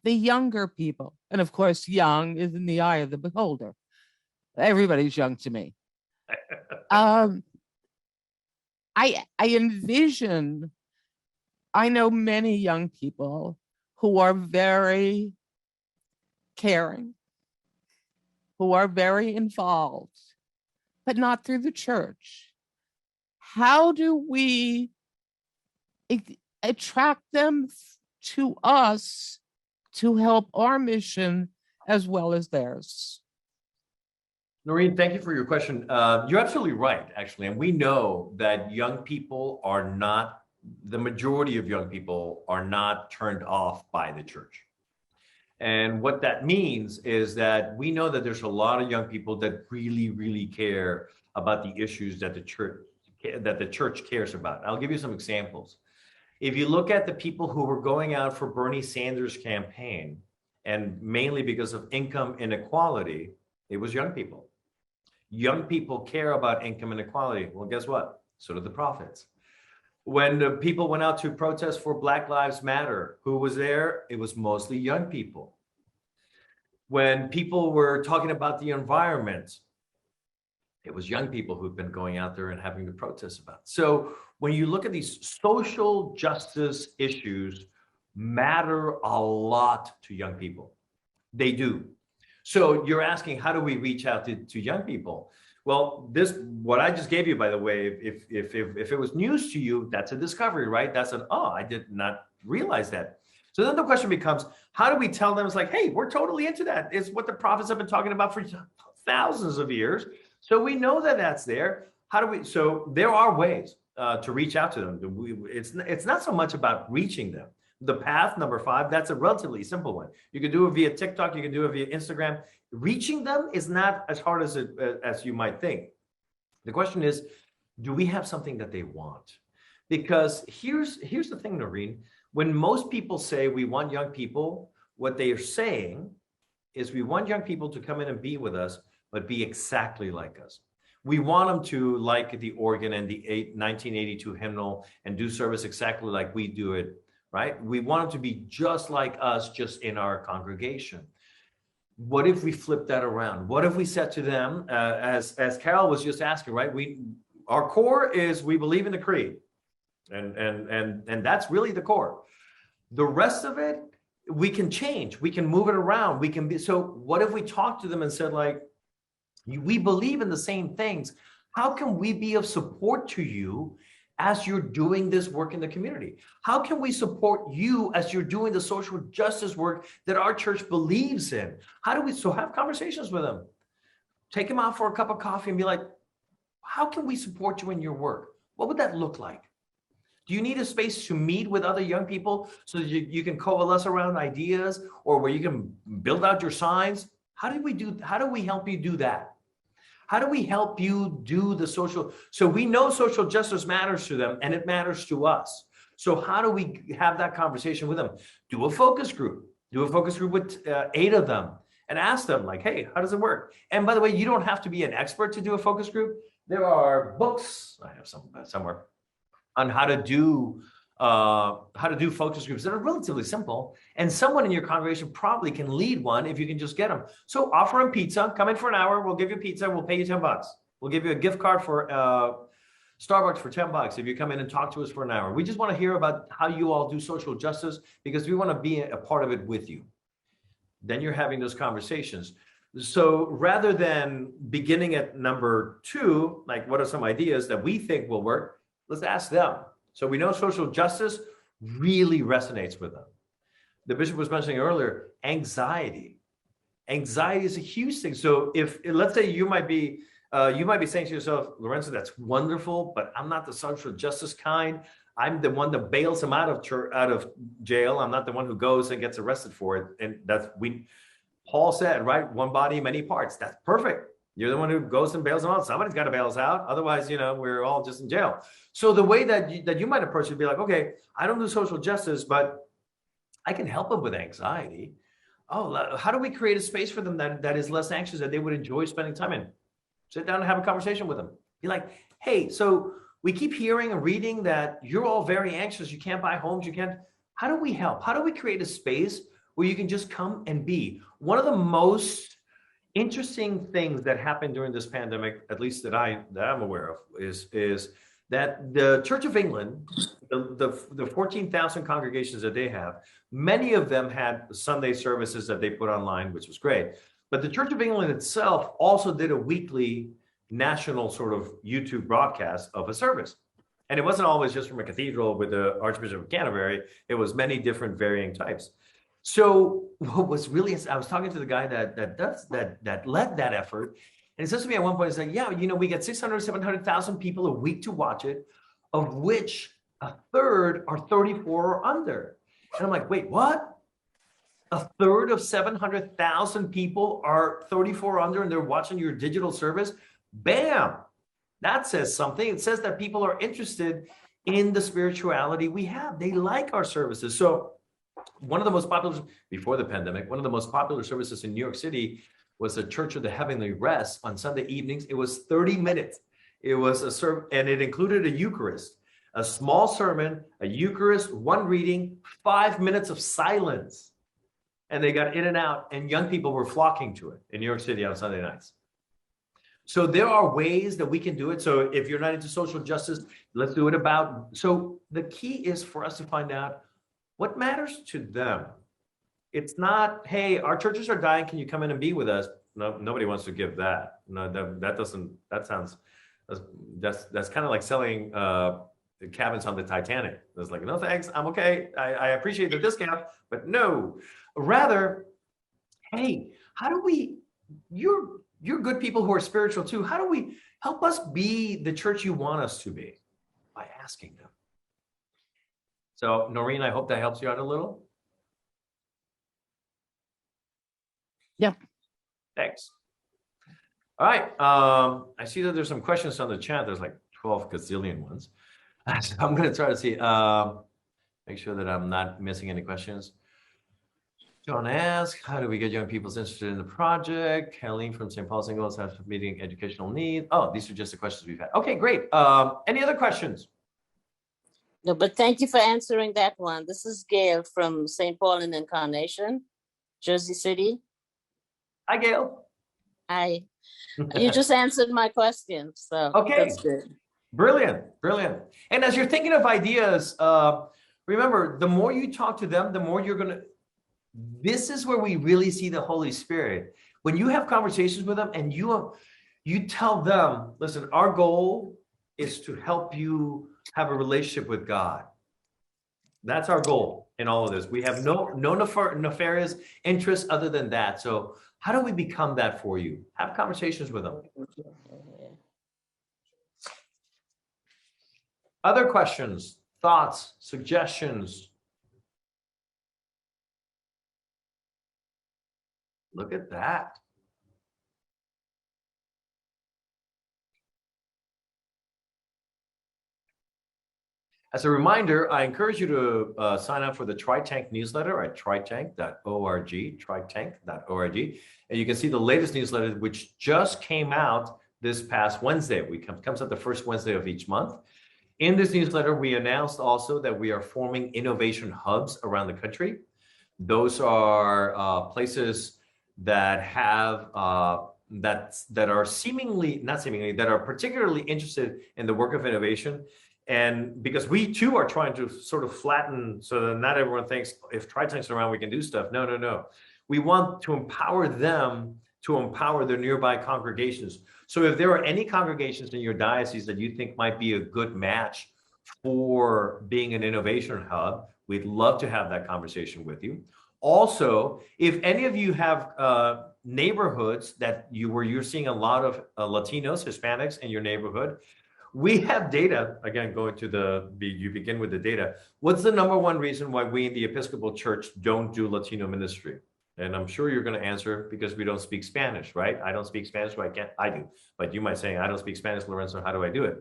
the younger people. And of course, young is in the eye of the beholder. Everybody's young to me. I envision, I know many young people who are very caring, who are very involved, but not through the church. How do we attract them to us to help our mission as well as theirs? Noreen, thank you for your question. You're absolutely right, actually. And we know that young people are not, the majority of young people are not turned off by the church. And what that means is that we know that there's a lot of young people that really, really care about the issues that the church cares about. I'll give you some examples. If you look at the people who were going out for Bernie Sanders' campaign, and mainly because of income inequality, it was young people. Young people care about income inequality. Well, guess what? So did the prophets. When the people went out to protest for Black Lives Matter, who was there? It was mostly young people. When people were talking about the environment, it was young people who've been going out there and having to protest about it. So when you look at these social justice issues, matter a lot to young people. They do. So you're asking, how do we reach out to young people? Well, what I just gave you, by the way, if it was news to you, that's a discovery, right? That's I did not realize that. So then the question becomes, how do we tell them? It's like, hey, we're totally into that. It's what the prophets have been talking about for thousands of years. So we know that that's there. How do we? So there are ways to reach out to them. It's not so much about reaching them. The path, number 5, that's a relatively simple one. You can do it via TikTok. You can do it via Instagram. Reaching them is not as hard as you might think. The question is, do we have something that they want? Because here's the thing, Noreen. When most people say we want young people, what they are saying is we want young people to come in and be with us, but be exactly like us. We want them to like the organ and the 1982 hymnal and do service exactly like we do it, right? We want them to be just like us, just in our congregation. What if we flip that around? What if we said to them, as Carol was just asking, right? Our core is we believe in the creed, and that's really the core. The rest of it, we can change. We can move it around. We can be. So what if we talked to them and said, like, we believe in the same things. How can we be of support to you as you're doing this work in the community? How can we support you as you're doing the social justice work that our church believes in? How do we, so have conversations with them, take them out for a cup of coffee and be like, how can we support you in your work? What would that look like? Do you need a space to meet with other young people so that you can coalesce around ideas, or where you can build out your signs? How do we help you do that? How do we help you do the social? So we know social justice matters to them and it matters to us. So how do we have that conversation with them? Do a focus group. Do a focus group with 8 of them and ask them, like, hey, how does it work? And by the way, you don't have to be an expert to do a focus group. There are books, I have some somewhere, on how to do focus groups that are relatively simple, and someone in your congregation probably can lead one if you can just get them. So offer them pizza, come in for an hour, we'll give you pizza, we'll pay you $10. We'll give you a gift card for Starbucks for $10 if you come in and talk to us for an hour. We just want to hear about how you all do social justice, because we want to be a part of it with you. Then you're having those conversations. So rather than beginning at number 2, like what are some ideas that we think will work, let's ask them. So we know social justice really resonates with them. The bishop was mentioning earlier, anxiety. Anxiety is a huge thing. So if, let's say you might be saying to yourself, Lorenzo, that's wonderful, but I'm not the social justice kind. I'm the one that bails him out of jail. I'm not the one who goes and gets arrested for it. And Paul said, right? One body, many parts. That's perfect. You're the one who goes and bails them out. Somebody's got to bail us out. Otherwise, we're all just in jail. So the way that you might approach it would be like, okay, I don't do social justice, but I can help them with anxiety. Oh, how do we create a space for them that is less anxious, that they would enjoy spending time in? Sit down and have a conversation with them. Be like, hey, so we keep hearing and reading that you're all very anxious. You can't buy homes. You can't. How do we help? How do we create a space where you can just come and be? One of the most interesting things that happened during this pandemic, at least that I'm aware of, is that the Church of England, the 14,000 congregations that they have, many of them had Sunday services that they put online, which was great. But the Church of England itself also did a weekly national sort of YouTube broadcast of a service. And it wasn't always just from a cathedral with the Archbishop of Canterbury. It was many different varying types. So what was really, I was talking to the guy that led that effort, and he says to me at one point, he's like, yeah, we get 600, 700,000 people a week to watch it, of which a third are 34 or under. And I'm like, wait, what? A third of 700,000 people are 34 or under, and they're watching your digital service? Bam! That says something. It says that people are interested in the spirituality we have. They like our services. So one of the most popular, before the pandemic, one of the most popular services in New York City was the Church of the Heavenly Rest on Sunday evenings. It was 30 minutes. It was and it included a Eucharist, a small sermon, a Eucharist, one reading, 5 minutes of silence. And they got in and out, and young people were flocking to it in New York City on Sunday nights. So there are ways that we can do it. So if you're not into social justice, let's do it so the key is for us to find out what matters to them. It's not, hey, our churches are dying, can you come in and be with us? No, nobody wants to give that. No, that doesn't. That sounds. That's kind of like selling the cabins on the Titanic. It's like, no thanks, I'm okay. I appreciate the discount, but no. Rather, hey, how do we? You're good people who are spiritual too. How do we help us be the church you want us to be? By asking them. So, Noreen, I hope that helps you out a little. Yeah. Thanks. All right. I see that there's some questions on the chat. There's like 12 gazillion ones. So I'm going to try to see, make sure that I'm not missing any questions. John asks, how do we get young people interested in the project? Helene from St. Paul's Ingles has meeting educational needs. Oh, these are just the questions we've had. Okay, great. Any other questions? No, but thank you for answering that one. This is Gail from St. Paul and Incarnation, Jersey City. Hi, Gail. Hi. You just answered my question, so okay. That's good. Brilliant, brilliant. And as you're thinking of ideas, remember, the more you talk to them, the more you're going to, this is where we really see the Holy Spirit. When you have conversations with them and you tell them, listen, our goal is to help you have a relationship with God. That's our goal in all of this. We have no nefarious interests other than that. So how do we become that for you? Have conversations with them. Other questions, thoughts, suggestions? Look at that. As a reminder, I encourage you to sign up for the TryTank newsletter at trytank.org, trytank.org. And you can see the latest newsletter, which just came out this past Wednesday. Comes out the first Wednesday of each month. In this newsletter, we announced also that we are forming innovation hubs around the country. Those are places that have that are that are particularly interested in the work of innovation. And because we too are trying to sort of flatten so that not everyone thinks if TryTank's around, we can do stuff. No, no, no. We want to empower them to empower their nearby congregations. So if there are any congregations in your diocese that you think might be a good match for being an innovation hub, we'd love to have that conversation with you. Also, if any of you have neighborhoods that you're seeing a lot of Latinos, Hispanics in your neighborhood, we have data, again, you begin with the data. What's the number one reason why we in the Episcopal Church don't do Latino ministry? And I'm sure you're going to answer because we don't speak Spanish, right? I don't speak Spanish, so I do. But you might say, I don't speak Spanish, Lorenzo, how do I do it?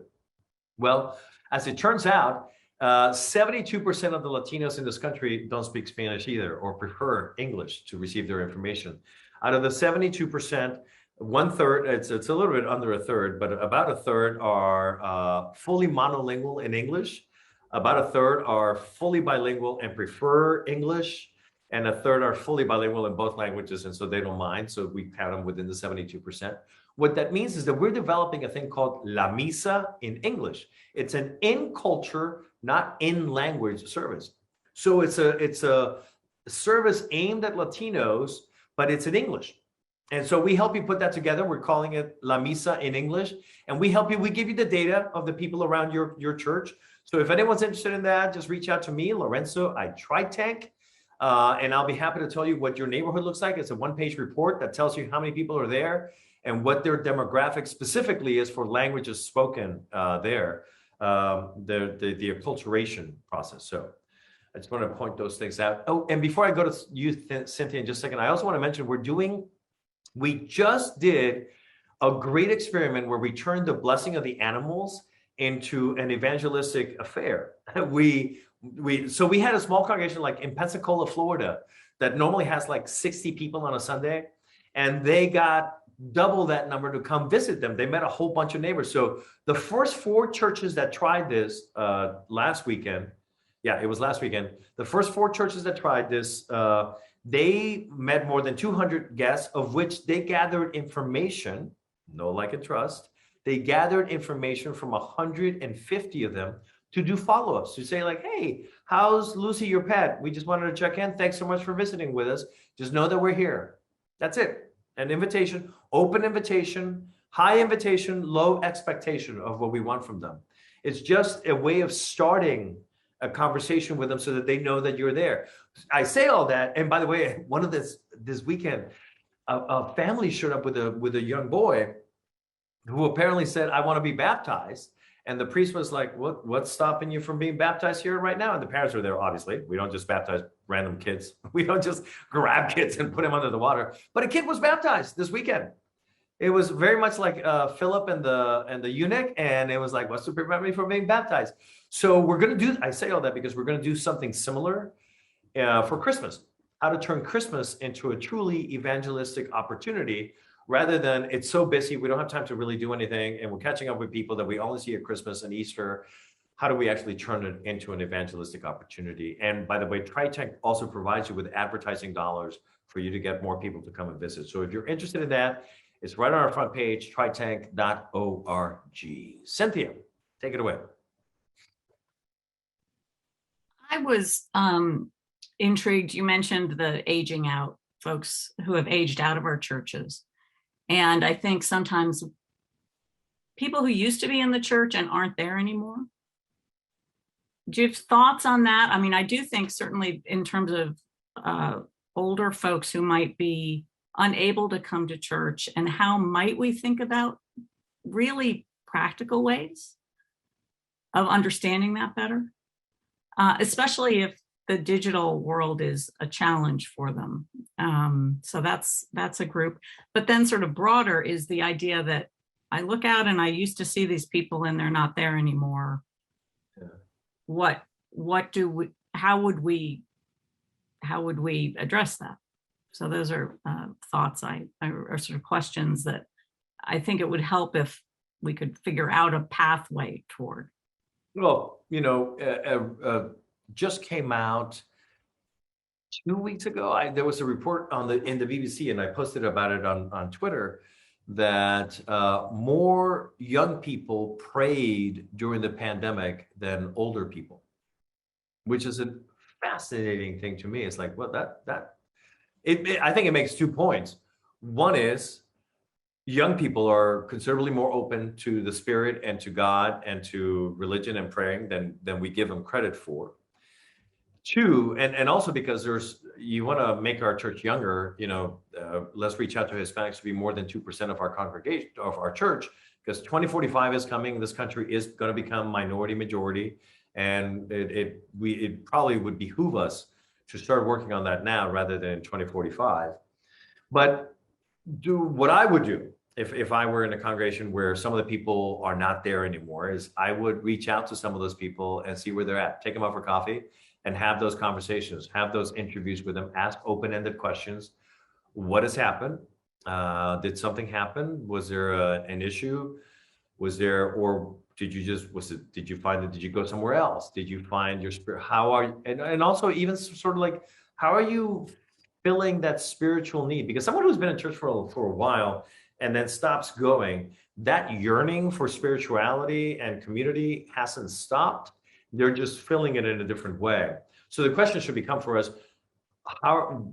Well, as it turns out, 72% of the Latinos in this country don't speak Spanish either or prefer English to receive their information. Out of the 72%, 1/3, it's a little bit under a third, but about a third are fully monolingual in English. About a third are fully bilingual and prefer English. And a third are fully bilingual in both languages, and so they don't mind. So we count them within the 72%. What that means is that we're developing a thing called La Misa in English. It's an in-culture, not in-language service. So it's a service aimed at Latinos, but it's in English. And so we help you put that together. We're calling it La Misa in English. And we help you, we give you the data of the people around your church. So if anyone's interested in that, just reach out to me, Lorenzo at TryTank. And I'll be happy to tell you what your neighborhood looks like. It's a one-page report that tells you how many people are there and what their demographic specifically is for languages spoken there, the acculturation process. So I just want to point those things out. Oh, and before I go to you, Cynthia, in just a second, I also want to mention we just did a great experiment where we turned the blessing of the animals into an evangelistic affair. So we had a small congregation like in Pensacola, Florida, that normally has like 60 people on a Sunday, and they got double that number to come visit them. They met a whole bunch of neighbors. So the first 4 churches that tried this last weekend, the first 4 churches that tried this, they met more than 200 guests, of which they gathered information, know, like, and trust. They gathered information from 150 of them to do follow-ups, to say like, hey, how's Lucy, your pet? We just wanted to check in. Thanks so much for visiting with us. Just know that we're here. That's it. An invitation, open invitation, high invitation, low expectation of what we want from them. It's just a way of starting a conversation with them so that they know that you're there. I say all that, and by the way, one of this weekend, a family showed up with a young boy who apparently said, "I want to be baptized." And the priest was like, what's stopping you from being baptized here right now? And the parents were there, obviously. We don't just baptize random kids. We don't just grab kids and put them under the water. But a kid was baptized this weekend. It was very much like Philip and the eunuch. And it was like, what's to prevent me from being baptized? So we're going to do, I say all that because we're going to do something similar for Christmas. How to turn Christmas into a truly evangelistic opportunity, rather than it's so busy, we don't have time to really do anything, and we're catching up with people that we only see at Christmas and Easter. How do we actually turn it into an evangelistic opportunity? And by the way, TryTank also provides you with advertising dollars for you to get more people to come and visit. So if you're interested in that, it's right on our front page, trytank.org. Cynthia, take it away. I was intrigued. You mentioned the aging out, folks who have aged out of our churches. And I think sometimes people who used to be in the church and aren't there anymore. Do you have thoughts on that? I mean, I do think certainly in terms of older folks who might be unable to come to church, and how might we think about really practical ways of understanding that better, especially if the digital world is a challenge for them. So that's a group. But then sort of broader is the idea that I look out and I used to see these people and they're not there anymore. Yeah. How would we address that? So those are thoughts or sort of questions that I think it would help if we could figure out a pathway toward. Well, just came out 2 weeks ago. There was a report in the BBC, and I posted about it on Twitter, that more young people prayed during the pandemic than older people, which is a fascinating thing to me. It's like, well, I think it makes 2 points. One is young people are considerably more open to the Spirit and to God and to religion and praying than we give them credit for. 2, and also because you want to make our church younger, let's reach out to Hispanics to be more than 2% of our congregation, of our church, because 2045 is coming. This country is going to become minority majority, and it probably would behoove us to start working on that now rather than in 2045. But what I would do if I were in a congregation where some of the people are not there anymore is I would reach out to some of those people and see where they're at, take them out for coffee, and have those conversations, have those interviews with them, ask open-ended questions. What has happened? Did something happen? Was there an issue? Or did you find that, did you go somewhere else? Did you find your spirit? How are you? And also even sort of like, how are you filling that spiritual need? Because someone who's been in church for a while and then stops going, that yearning for spirituality and community hasn't stopped. They're just filling it in a different way. So the question should become for us, how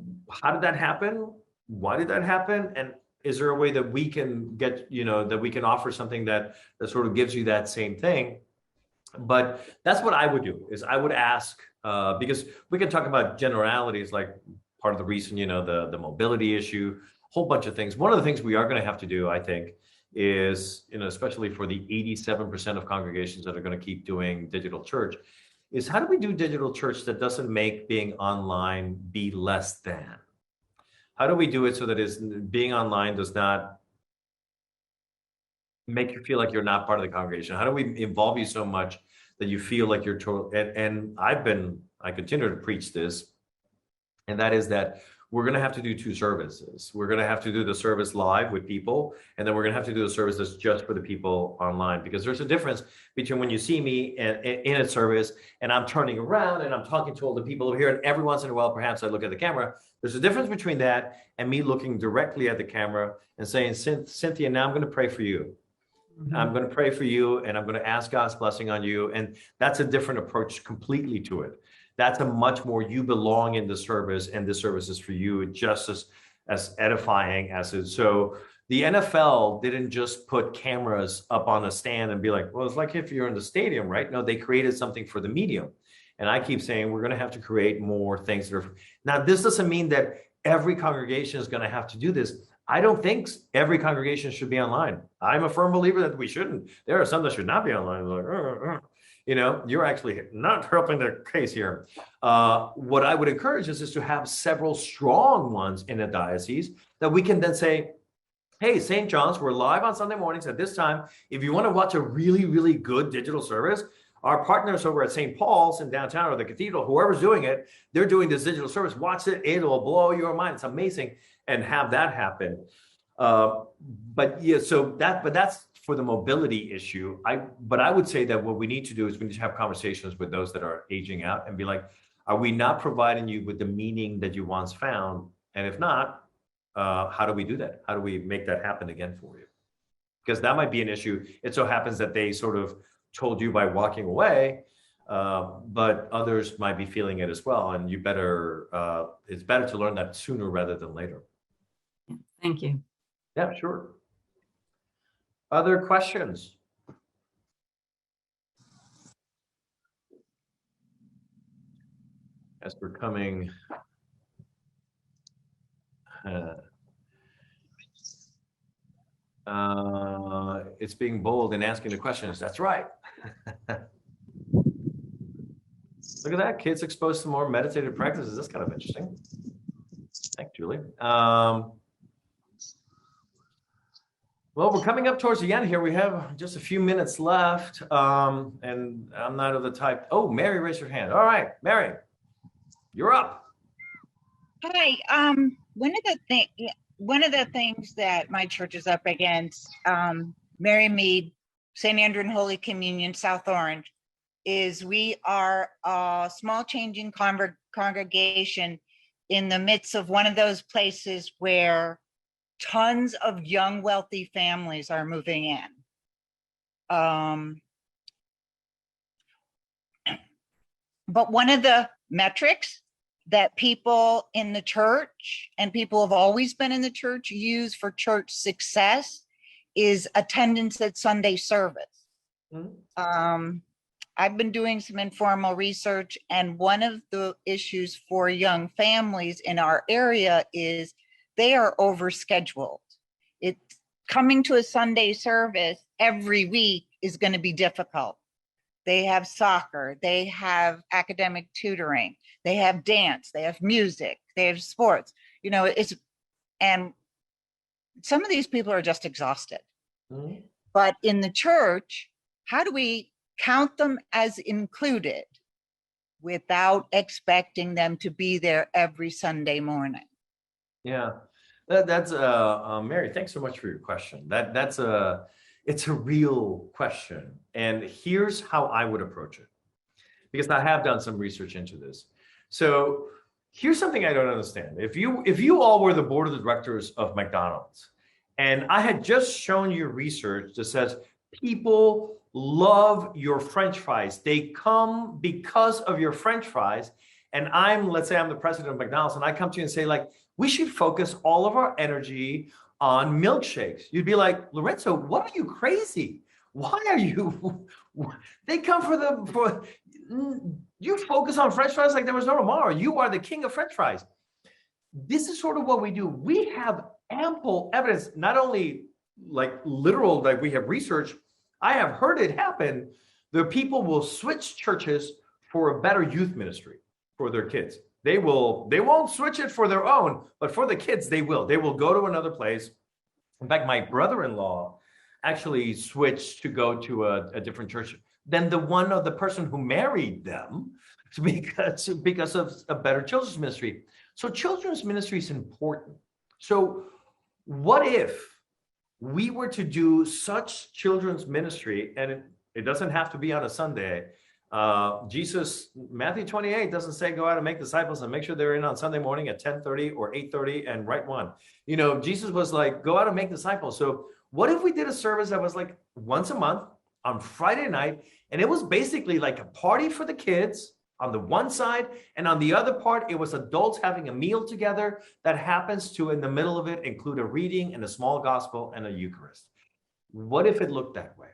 did that happen? Why did that happen? And is there a way that we can get, that we can offer something that sort of gives you that same thing? But that's what I would do, is I would ask, because we can talk about generalities, like part of the reason, the mobility issue, a whole bunch of things. One of the things we are going to have to do, I think, is, especially for the 87% of congregations that are going to keep doing digital church, is how do we do digital church that doesn't make being online be less than? How do we do it so that being online does not make you feel like you're not part of the congregation? How do we involve you so much that you feel like you're total? And I continue to preach this, and that is that we're going to have to do 2 services. We're going to have to do the service live with people, and then we're going to have to do the service that's just for the people online, because there's a difference between when you see me in a service and I'm turning around and I'm talking to all the people over here, and every once in a while, perhaps I look at the camera. There's a difference between that and me looking directly at the camera and saying, Cynthia, now I'm going to pray for you. Mm-hmm. I'm going to pray for you, and I'm going to ask God's blessing on you. And that's a different approach completely to it. That's a much more, you belong in the service, and this service is for you, just as as edifying as it. So the NFL didn't just put cameras up on a stand and be like, well, it's like if you're in the stadium, right? No, they created something for the medium. And I keep saying we're going to have to create more things that are. Now, this doesn't mean that every congregation is going to have to do this. I don't think every congregation should be online. I'm a firm believer that we shouldn't. There are some that should not be online. Like, you know, you're actually not helping the case here. What I would encourage is to have several strong ones in a diocese that we can then say, hey, St. John's, we're live on Sunday mornings at this time. If you want to watch a really, really good digital service, our partners over at St. Paul's in downtown or the cathedral, whoever's doing it, they're doing this digital service. Watch it. It'll blow your mind. It's amazing. And have that happen. But that's for the mobility issue. But I would say that what we need to do is we need to have conversations with those that are aging out and be like, are we not providing you with the meaning that you once found? And if not, how do we do that? How do we make that happen again for you? Because that might be an issue. It so happens that they sort of told you by walking away, but others might be feeling it as well. And it's better to learn that sooner rather than later. Thank you. Yeah, sure. Other questions? As we're coming, it's being bold and asking the questions. That's right. Look at that, kids exposed to more meditative practices. That's kind of interesting. Thanks, Julie. Well, we're coming up towards the end here. We have just a few minutes left, and I'm not of the type. Oh, Mary, raise your hand. All right, Mary, you're up. Hi. One of the things that my church is up against, Mary Mead, St. Andrew and Holy Communion, South Orange, is we are a small changing congregation in the midst of one of those places where tons of young, wealthy families are moving in. But one of the metrics that people in the church and people have always been in the church use for church success is attendance at Sunday service. Mm-hmm. I've been doing some informal research, and one of the issues for young families in our area is they are overscheduled. It's coming to a Sunday service every week is going to be difficult. They have soccer, they have academic tutoring, they have dance, they have music, they have sports. You know, and some of these people are just exhausted. Mm-hmm. But in the church, how do we count them as included without expecting them to be there every Sunday morning? Yeah, that's Mary, thanks so much for your question. It's a real question. And here's how I would approach it, because I have done some research into this. So here's something I don't understand. If you all were the board of directors of McDonald's, and I had just shown you research that says people love your French fries, they come because of your French fries, and let's say I'm the president of McDonald's, and I come to you and say, like, we should focus all of our energy on milkshakes. You'd be like, Lorenzo, what are you crazy? Why are you? They come for you focus on French fries like there was no tomorrow. You are the king of French fries. This is sort of what we do. We have ample evidence, not only like literal, like we have research. I have heard it happen. The people will switch churches for a better youth ministry for their kids. They won't switch it for their own, but for the kids, they will. They will go to another place. In fact, my brother-in-law actually switched to go to a different church than the person who married them because of a better children's ministry. So children's ministry is important. So what if we were to do such children's ministry, and it doesn't have to be on a Sunday. Jesus, Matthew 28 doesn't say go out and make disciples and make sure they're in on Sunday morning at 10:30 or 8:30 and write one. You know, Jesus was like, go out and make disciples. So what if we did a service that was like once a month on Friday night, and it was basically like a party for the kids on the one side, and on the other part, it was adults having a meal together that happens to, in the middle of it, include a reading and a small gospel and a Eucharist. What if it looked that way?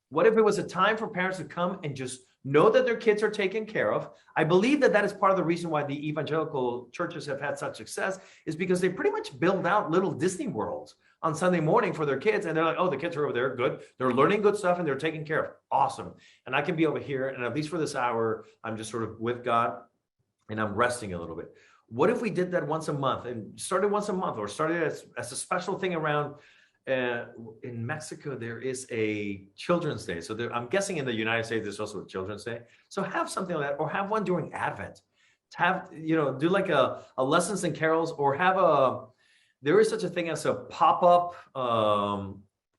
What if it was a time for parents to come and just know that their kids are taken care of? I believe that that is part of the reason why the evangelical churches have had such success, is because they pretty much build out little Disney worlds on Sunday morning for their kids. And they're like, oh, the kids are over there, good. They're learning good stuff and they're taken care of. Awesome. And I can be over here. And at least for this hour, I'm just sort of with God and I'm resting a little bit. What if we did that once a month and started once a month, or started as a special thing around in Mexico, there is a Children's Day. So I'm guessing in the United States, there's also a Children's Day. So have something like that, or have one during Advent. Have, do like a lessons and carols, or have there is such a thing as a pop-up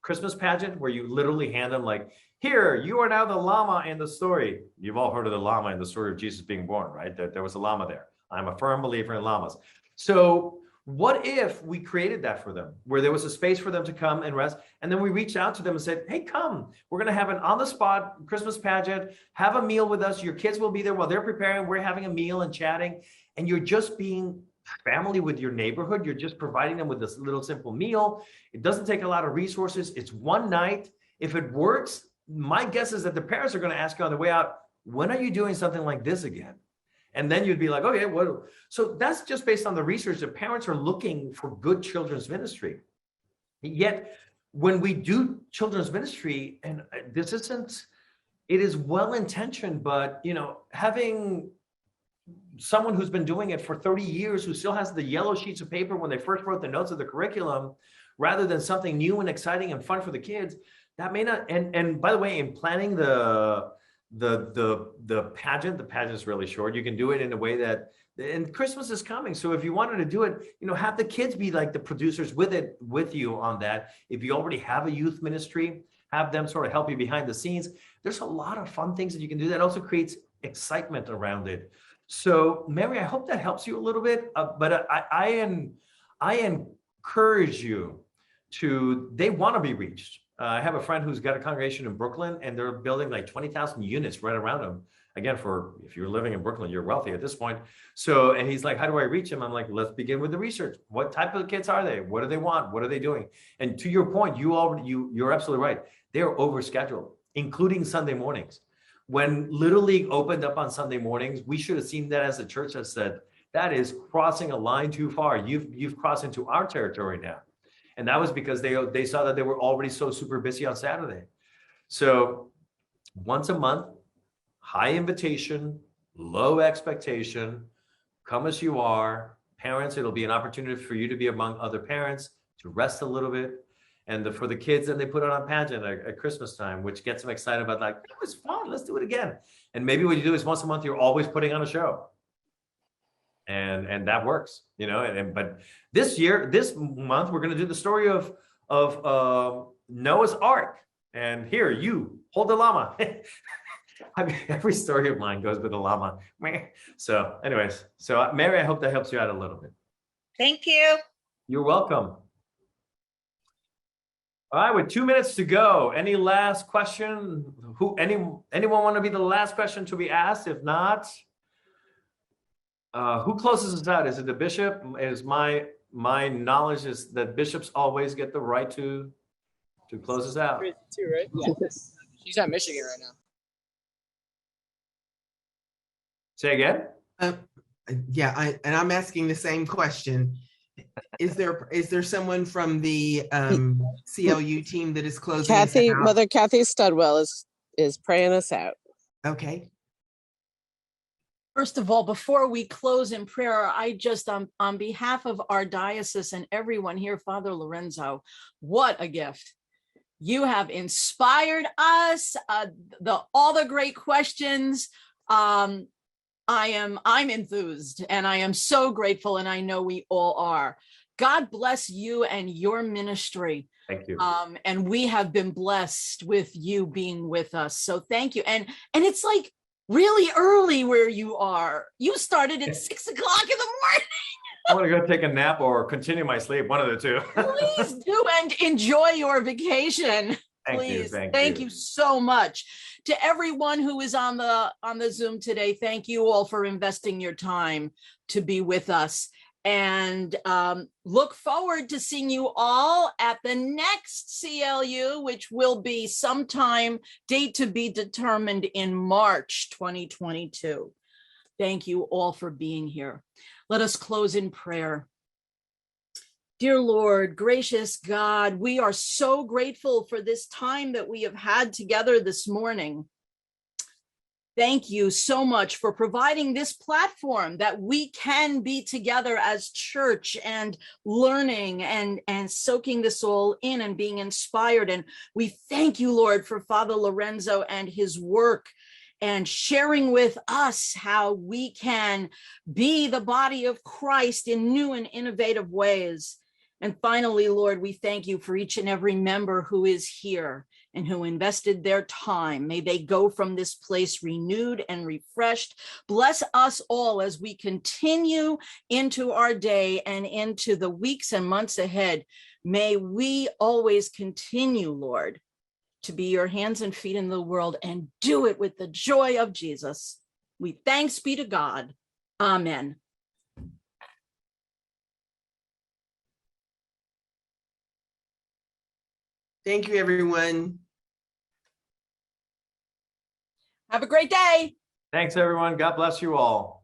Christmas pageant where you literally hand them like, here, you are now the llama in the story. You've all heard of the llama in the story of Jesus being born, right? There was a llama there. I'm a firm believer in llamas. So what if we created that for them, where there was a space for them to come and rest, and then we reached out to them and said, hey, come, we're going to have an on-the-spot Christmas pageant, have a meal with us. Your kids will be there while they're preparing. We're having a meal and chatting, and you're just being family with your neighborhood. You're just providing them with this little simple meal. It doesn't take a lot of resources. It's one night. If it works, my guess is that the parents are going to ask you on the way out, when are you doing something like this again? And then you'd be like, okay, what? So that's just based on the research that parents are looking for good children's ministry. Yet when we do children's ministry, and this isn't, it is well-intentioned, but, having someone who's been doing it for 30 years, who still has the yellow sheets of paper when they first wrote the notes of the curriculum, rather than something new and exciting and fun for the kids, that may not, and by the way, in planning the pageant is really short. You can do it in a way that, and Christmas is coming. So if you wanted to do it, have the kids be like the producers with you on that. If you already have a youth ministry, have them sort of help you behind the scenes. There's a lot of fun things that you can do that also creates excitement around it. So Mary, I hope that helps you a little bit, but I encourage you they want to be reached. I have a friend who's got a congregation in Brooklyn, and they're building like 20,000 units right around them. Again, if you're living in Brooklyn, you're wealthy at this point. So, and he's like, how do I reach them? I'm like, let's begin with the research. What type of kids are they? What do they want? What are they doing? And to your point, you're absolutely right. They're overscheduled, including Sunday mornings. When Little League opened up on Sunday mornings, we should have seen that as the church has said, that is crossing a line too far. You've crossed into our territory now. And that was because they saw that they were already so super busy on Saturday. So once a month, high invitation, low expectation, come as you are. Parents, it'll be an opportunity for you to be among other parents, to rest a little bit. And for the kids, then they put it on pageant at Christmas time, which gets them excited about like, it was fun, let's do it again. And maybe what you do is once a month, you're always putting on a show. And that works, but this month, we're going to do the story of Noah's Ark. And here, you hold the llama. I mean, every story of mine goes with the llama. So anyways, Mary, I hope that helps you out a little bit. Thank you. You're welcome. All right, with 2 minutes to go, any last question? Anyone want to be the last question to be asked? If not, who closes us out? Is it the bishop? Is my knowledge is that bishops always get the right to close us out. Too, right? Yeah. She's at Michigan right now. Say again? I'm asking the same question. Is there someone from the CLU team that is closing us out? Mother Kathy Studwell is praying us out. Okay. First of all, before we close in prayer, I just, on behalf of our diocese and everyone here, Father Lorenzo, what a gift. You have inspired us, all the great questions. I'm enthused, and I am so grateful, and I know we all are. God bless you and your ministry. Thank you. And we have been blessed with you being with us. So thank you. And it's like really early where you are. You started at 6 o'clock in the morning. I want to go take a nap or continue my sleep, one of the two. Please do, and enjoy your vacation. please. Thank Thank you. you so much. To everyone who is on the Zoom today, thank you all for investing your time to be with us. And look forward to seeing you all at the next CLU, which will be sometime, date to be determined, in March 2022. Thank you all for being here. Let us close in prayer. Dear Lord, gracious God, we are so grateful for this time that we have had together this morning. Thank you so much for providing this platform that we can be together as church and learning and soaking this all in and being inspired. And we thank you, Lord, for Father Lorenzo and his work and sharing with us how we can be the body of Christ in new and innovative ways. And finally, Lord, we thank you for each and every member who is here and who invested their time. May they go from this place renewed and refreshed. Bless us all as we continue into our day and into the weeks and months ahead. May we always continue, Lord, to be your hands and feet in the world and do it with the joy of Jesus. We thanks be to God. Amen. Thank you, everyone. Have a great day. Thanks, everyone. God bless you all.